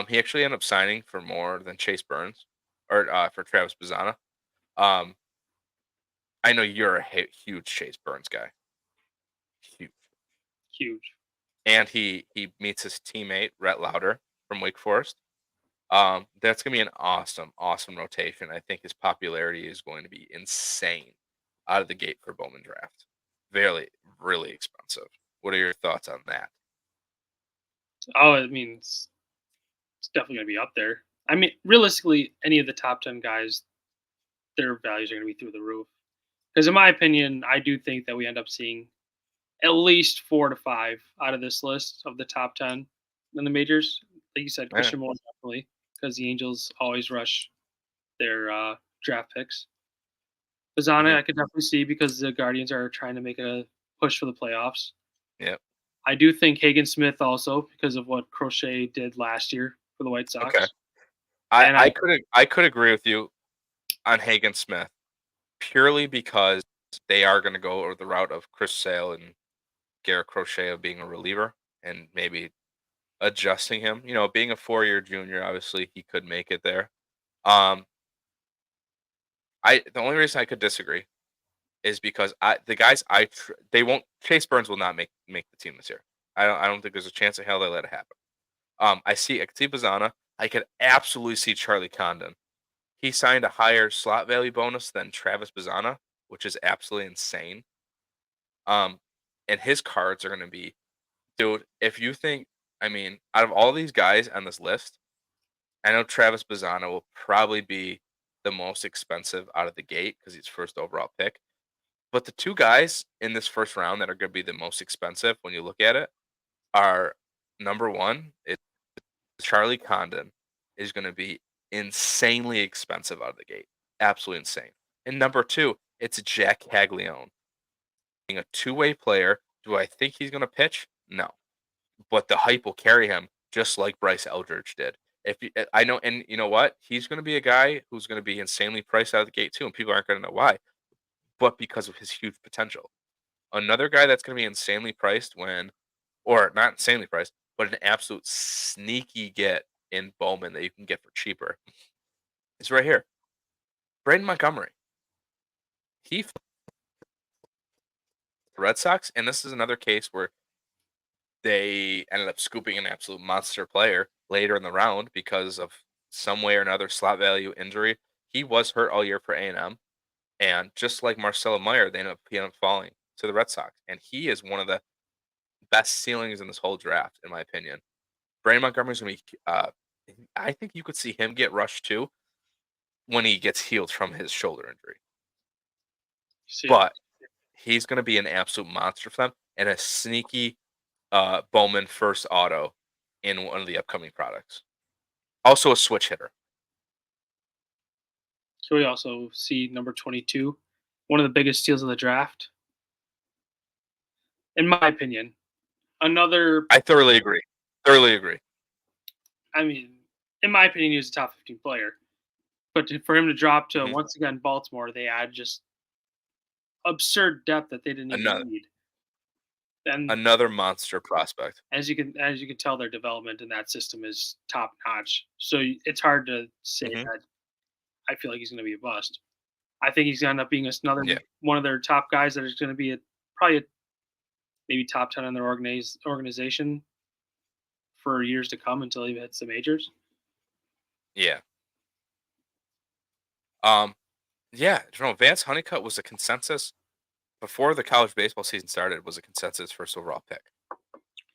He actually ended up signing for more than Chase Burns, or for Travis Bazana. Um, I know you're a huge Chase Burns guy, huge, Huge. and he meets his teammate Rhett Lauder from Wake Forest. That's gonna be an awesome rotation. I think his popularity is going to be insane out of the gate for Bowman draft. Very, really expensive. What are your thoughts on that? Oh, I mean, it's definitely going to be up there. I mean, realistically, any of the top 10 guys, their values are going to be through the roof. Because in my opinion, I do think that we end up seeing at least 4 to 5 out of this list of the top 10 in the majors. Like you said, Yeah. Christian Moore definitely, because the Angels always rush their draft picks. Bazana, Hmm. I could definitely see because the Guardians are trying to make a push for the playoffs. Yeah. I do think Hagen Smith also because of what Crochet did last year for the White Okay. Sox. I And I could agree with you on Hagen Smith purely because they are going to go the route of Chris Sale and Garrett Crochet of being a reliever and maybe adjusting him. Being a 4-year junior, obviously he could make it there. Um, the only reason I could disagree is because the guys they won't Chase Burns will not make the team this year. I don't think there's a chance in hell they let it happen. I could see Bazana. I could absolutely see Charlie Condon. He signed a higher slot value bonus than Travis Bazana, which is absolutely insane. Um, and his cards are going to be, dude. If you think, I mean, out of all these guys on this list, I know Travis Bazana will probably be the most expensive out of the gate because he's first overall pick. But the two guys in this first round that are going to be the most expensive when you look at it are number one, it's Charlie Condon is going to be insanely expensive out of the gate. Absolutely insane. And number two, it's Jack Caglione. Being a two-way player, do I think he's going to pitch? No. But the hype will carry him just like Bryce Eldridge did. I know, and you know what? He's going to be a guy who's going to be insanely priced out of the gate too, and people aren't going to know why, but because of his huge potential. Another guy that's going to be insanely priced or not insanely priced, but an absolute sneaky get in Bowman that you can get for cheaper is right here. Braden Montgomery. He the Red Sox, and this is another case where they ended up scooping an absolute monster player later in the round because of some way or another slot value injury. He was hurt all year for A&M, and just like Marcelo Meyer, he ended up falling to the Red Sox, and he is one of the best ceilings in this whole draft, in my opinion. Brandon Montgomery's going to be. I think you could see him get rushed too when he gets healed from his shoulder injury. So, yeah. But he's going to be an absolute monster for them and a sneaky Bowman first auto in one of the upcoming products. Also a switch hitter. So we also see number 22, one of the biggest steals of the draft, in my opinion. Another, I thoroughly agree. Thoroughly agree. I mean, in my opinion, he was a top 15 player. But for him to drop to Mhm. once again Baltimore, they add just absurd depth that they didn't even Another need. And another monster prospect. as you can tell, their development in that system is top notch. So it's hard to say Mhm. that I feel like he's going to be a bust. I think he's going to end up being another Yeah. one of their top guys that is going to be probably maybe top 10 in their organization for years to come until he hits the majors. Yeah. Yeah, Vance Honeycutt was a consensus before the college baseball season started, was a consensus first overall pick.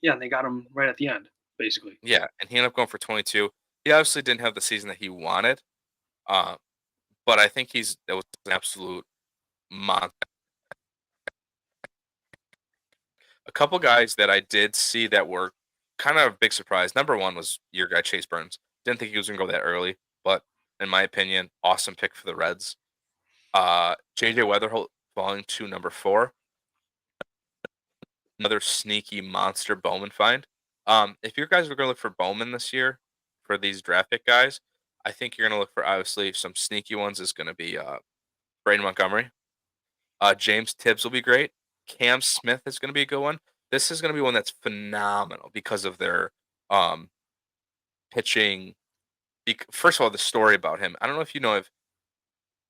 Yeah, and they got him right at the end, basically. Yeah, and he ended up going for 22. He obviously didn't have the season that he wanted, uh, but I think that was an absolute monster. A couple guys that I did see that were kind of a big surprise. Number one was your guy Chase Burns. Didn't think he was going to go that early, but in my opinion, awesome pick for the Reds. JJ Weatherholt falling to number 4. Another sneaky monster Bowman find. If you guys are going to look for Bowman this year for these draft pick guys, I think you're going to look for obviously some sneaky ones. Is going to be Braden Montgomery. James Tibbs will be great. Cam Smith is going to be a good one. This is going to be one that's phenomenal because of their um, pitching. First of all, the story about him. I don't know if you know of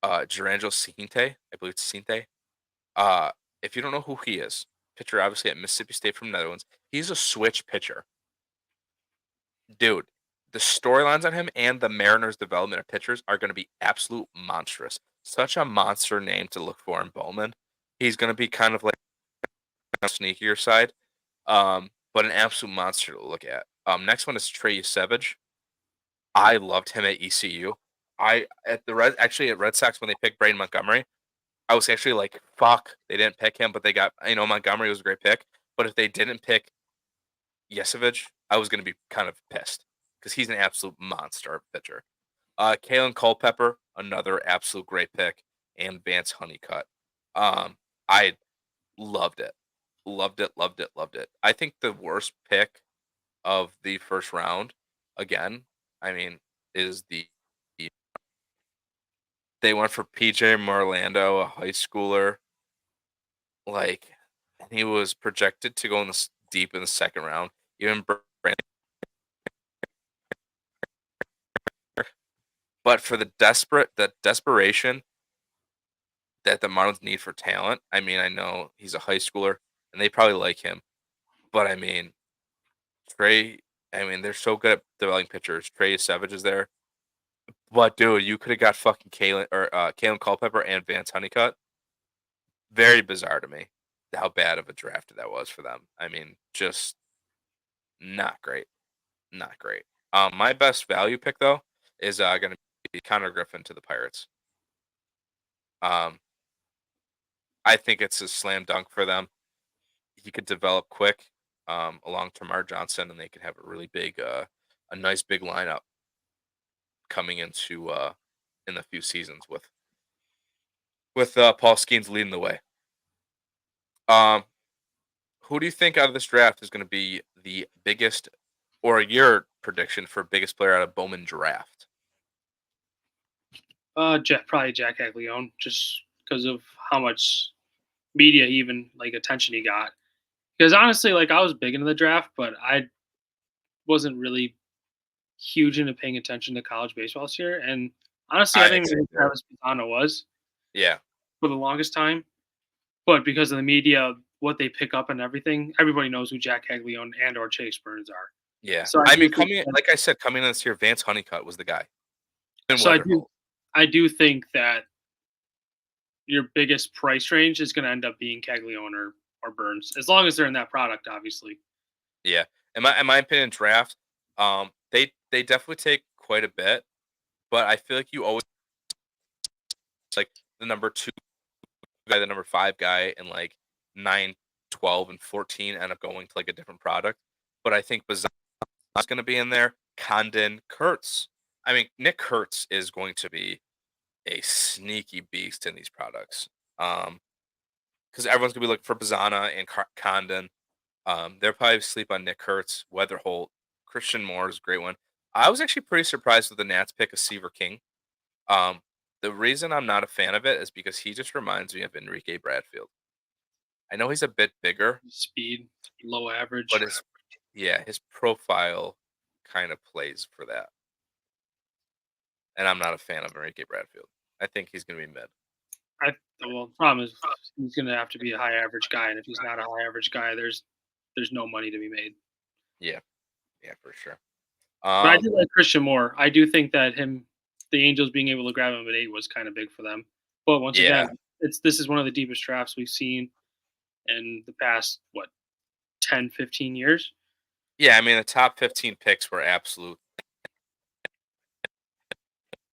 Durangelo Sinte. I believe it's Sinte. Uh, if you don't know who he is, pitcher obviously at Mississippi State from Netherlands. He's a switch pitcher. Dude, the storylines on him and the Mariners' development of pitchers are going to be absolute monstrous. Such a monster name to look for in Bowman. He's going to be kind of like on the sneakier side, but an absolute monster to look at. Next one is Trey Savage. I loved him at ECU. At Red Sox when they picked Braden Montgomery, I was actually like, fuck, they didn't pick him, but they got Montgomery was a great pick. But if they didn't pick Yesevich, I was going to be kind of pissed because he's an absolute monster pitcher. Kalen Culpepper, another absolute great pick, and Vance Honeycutt. I loved it, loved it, loved it, loved it. I think the worst pick of the first round, again, I mean, is they went for PJ Marlando, a high schooler, like, and he was projected to go deep in the second round. Even Brandon. But for the desperation that the Marlins need for talent, I mean, I know he's a high schooler and they probably like him, but I mean, Trey, I mean, they're so good at developing pitchers. Trey Savage is there, but dude, you could have got fucking Kalen Culpepper and Vance Honeycutt. Very bizarre to me how bad of a draft that was for them. I mean, just not great, not great. My best value pick though is going to be Connor Griffin to the Pirates. Um, I think it's a slam dunk for them. He could develop quick, along Tamar Johnson, and they could have a really big, a nice big lineup coming into in the few seasons with Paul Skeens leading the way. Um, who do you think out of this draft is going to be the biggest, or your prediction for biggest player out of Bowman draft? Probably Jack Caglione, just because of how much media, even like attention he got. Because honestly, like I was big into the draft, but I wasn't really huge into paying attention to college baseball this year. And honestly, I I didn't even know who same Travis Pisano was Yeah, for the longest time. But because of the media, what they pick up and everything, everybody knows who Jack Caglione and or Chase Burns are. yeah. So I I do mean, think that, like I said, coming in this year, Vance Honeycutt was the guy. And so Weatherholt. I do think that your biggest price range is going to end up being Caglione or Burns, as long as they're in that product, obviously. Yeah. In my opinion, draft. They definitely take quite a bit, but I feel like you always like the number 2 guy, the number 5 guy, and like 9, 12, and 14 end up going to like a different product. But I think Bazan's going to be in there. Condon, Kurtz. I mean, Nick Kurtz is going to be a sneaky beast in these products. Because everyone's gonna be looking for Bazana and Condon. They'll probably sleep on Nick Kurtz, Weatherholt, Christian Moore is a great one. I was actually pretty surprised with the Nats pick of Seaver King. Um, the reason I'm not a fan of it is because he just reminds me of Enrique Bradfield. I know he's a bit bigger, Speed, low average. but his profile kind of plays for that. And I'm not a fan of Enrique Bradfield. I think he's gonna be mid. Well, the problem is he's going to have to be a high average guy, and if he's not a high average guy, there's no money to be made. Yeah, yeah, for sure. But I do like Christian Moore. I do think that the Angels being able to grab him at 8 was kind of big for them. But once Yeah, again, this is one of the deepest drafts we've seen in the past 10, 15 years. yeah. I mean, the top 15 picks were absolute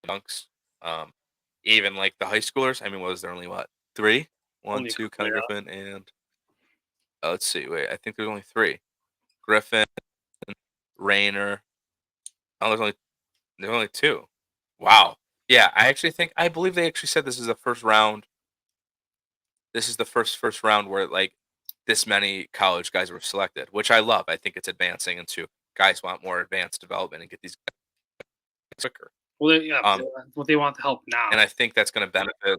dunks. Um, even like the high schoolers. I mean, was there only what 3? One, Only a two, couple, Connor yeah. Griffin, and let's see. Wait, I think there's only 3. Griffin, Rayner. Oh, there's only 2. Wow. Yeah, I believe they actually said this is the first round. This is the first round where like this many college guys were selected, which I love. I think it's advancing into guys want more advanced development and get these guys quicker. Well, yeah, Um, they want the help and now. I think that's going to benefit.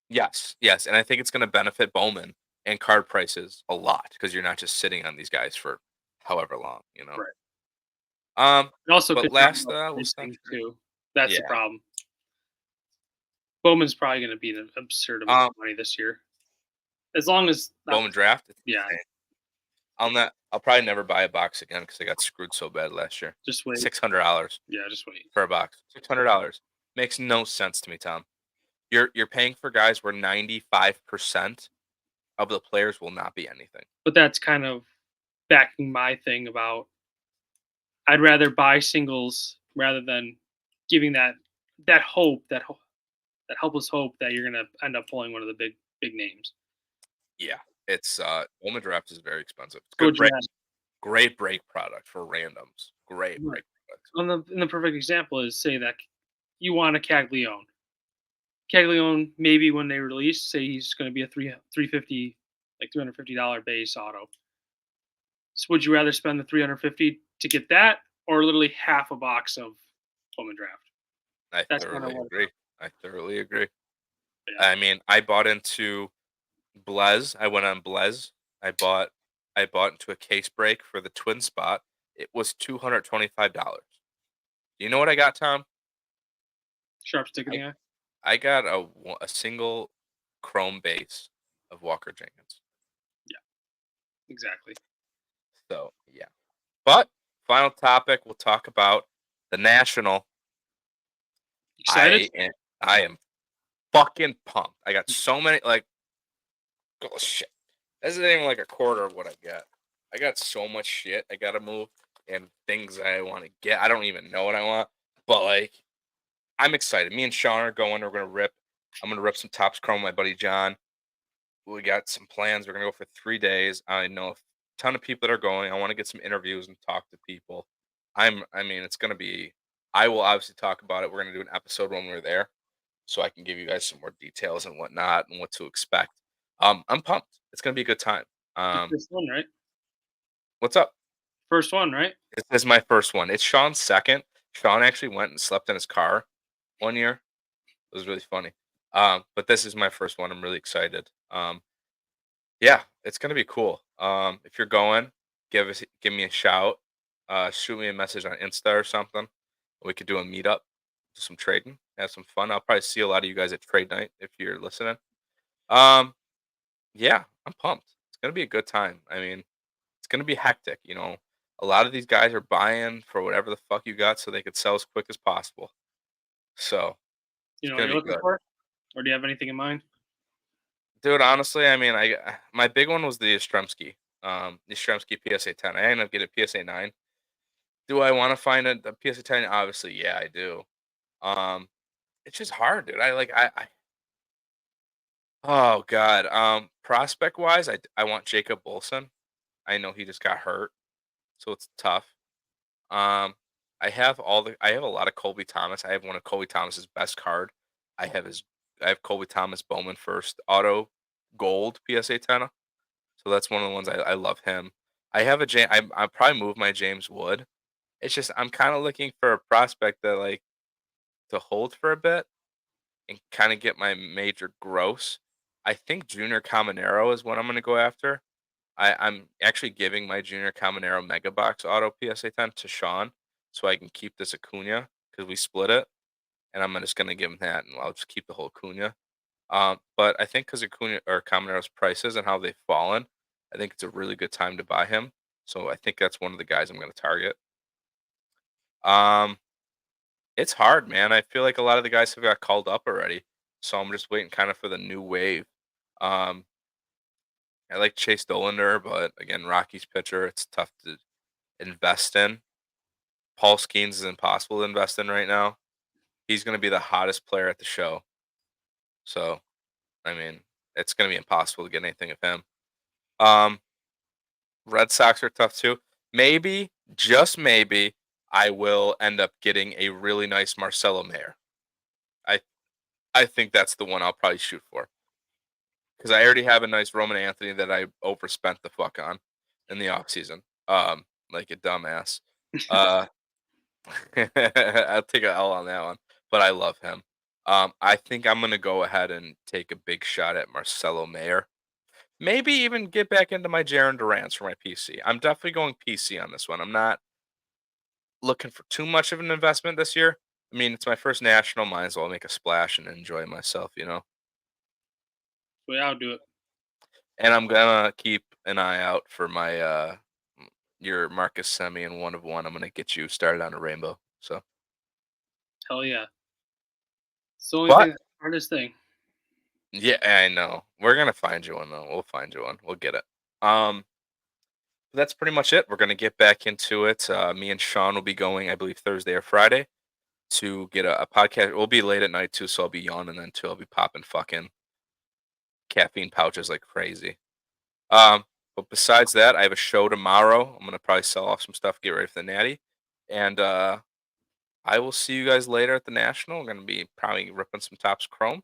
Yes, yes, and I think it's going to benefit Bowman and card prices a lot because you're not just sitting on these guys for however long, you know. Right. Um, It also but could drive last up we'll stop pricing here. too. That's the Yeah. problem. Bowman's probably going to be an absurd amount Um, of money this year, as long as Bowman draft. It's yeah. insane. I'll probably never buy a box again because I got screwed so bad last year. Just wait. $600 Yeah, just wait. for a box. $600 makes no sense to me, Tom. You're paying for guys where 95% of the players will not be anything. But that's kind of backing my thing about I'd rather buy singles rather than giving that hope, that helpless hope that you're gonna end up pulling one of the big names. Yeah, it's Bowman draft is very expensive. It's So good would you break, have great break product for randoms. Great right. break product. And the perfect example is say that you want a Caglione. Caglione, maybe when they release, say he's going to be a 350, like $350 base auto. So would you rather spend the 350 to get that, or literally half a box of Bowman Draft? I That's kind of thoroughly what. agree. I thoroughly agree. Yeah, I mean, I bought into Blez. I went on Blez. I bought into a case break for the twin spot. It was $225. Do you know what I got, Tom? sharp stick in I the eye. I got a single chrome base of Walker Jenkins. Yeah, exactly. So yeah. But final topic, we'll talk about the National. Excited? I am fucking pumped. I got so many like oh shit. This isn't even like a quarter of what I got. I got so much shit I gotta move and things I want to get. I don't even know what I want, but like I'm excited. Me and Sean are going. We're gonna rip. I'm gonna rip some Tops Chrome. My buddy John. We got some plans. We're gonna go for 3 days. I know a ton of people that are going. I want to get some interviews and talk to people. I mean, it's gonna be. I will obviously talk about it. We're gonna do an episode when we're there, so I can give you guys some more details and whatnot and what to expect. I'm pumped. It's gonna be a good time. Your Um, first one, right? what's up? First one, right? This is my first one. It's Sean's second. Sean actually went and slept in his car one year. It was really funny. But this is my first one. I'm really excited. Yeah, it's gonna be cool. If you're going, give me a shout. Shoot me a message on Insta or something. We could do a meetup, do some trading, have some fun. I'll probably see a lot of you guys at trade night if you're listening. Um, yeah, I'm pumped. It's gonna be a good time. I mean, it's gonna be hectic. You know, a lot of these guys are buying for whatever the fuck you got so they could sell as quick as possible. So You it's know what gonna you're be looking good. for, or do you have anything in mind? Dude, honestly, I mean, my big one was the Yastrzemski PSA 10. I ended up getting a PSA 9. Do I want to find a PSA 10? Obviously, yeah, I do. Um, it's just hard, dude. I oh god. Prospect wise, I want Jacob Wilson. I know he just got hurt, so it's tough. Um, I have a lot of Colby Thomas. I have one of Colby Thomas's best card. I have his I have Colby Thomas Bowman first auto gold PSA 10. So that's one of the ones I love him. I have a I probably move my James Wood. It's just I'm kind of looking for a prospect that like to hold for a bit and kind of get my major gross. I think Junior Caminero is what I'm going to go after. I'm actually giving my Junior Caminero Mega Box Auto PSA 10 to Sean so I can keep this Acuna because we split it, and I'm just going to give him that, and I'll just keep the whole Acuna. But I think because Acuna or Caminero's prices and how they've fallen, I think it's a really good time to buy him. So I think that's one of the guys I'm going to target. Um, it's hard, man. I feel like a lot of the guys have got called up already, so I'm just waiting kind of for the new wave. Um, I like Chase Dollander, but again, Rocky's pitcher, it's tough to invest in. Paul Skeens is impossible to invest in right now. He's going to be the hottest player at the show, so I mean, it's going to be impossible to get anything of him. Um, Red Sox are tough too. Maybe, just maybe, I will end up getting a really nice Marcelo Mayer. I I think that's the one I'll probably shoot for because I already have a nice Roman Anthony that I overspent the fuck on in the off season. Like a dumbass. Uh, I'll take a L on that one, but I love him. I think I'm gonna go ahead and take a big shot at Marcelo Mayer. Maybe even get back into my Jaron Durants for my PC. I'm definitely going PC on this one. I'm not looking for too much of an investment this year. I mean, it's my first national. Might as well make a splash and enjoy myself, you know. Way I'll do it. And I'm gonna keep an eye out for my your Marcus Semi and one of one. I'm gonna get you started on a rainbow. So, Hell yeah. It's the only but thing that's the hardest thing. yeah, I know we're gonna find you one though. We'll find you one. We'll get it. Um, that's pretty much it. We're gonna get back into it. Me and Sean will be going, I believe, Thursday or Friday to get a podcast. We'll be late at night too, so I'll be yawning then too. I'll be popping fucking caffeine pouches like crazy. But besides that, I have a show tomorrow. I'm gonna probably sell off some stuff, get ready for the Natty, and I will see you guys later at the National. I'm gonna be probably ripping some tops chrome.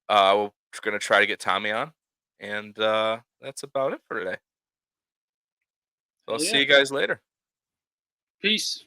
We're gonna try to get Tommy on, and that's about it for today. So I'll Hell see yeah. you guys later. Peace.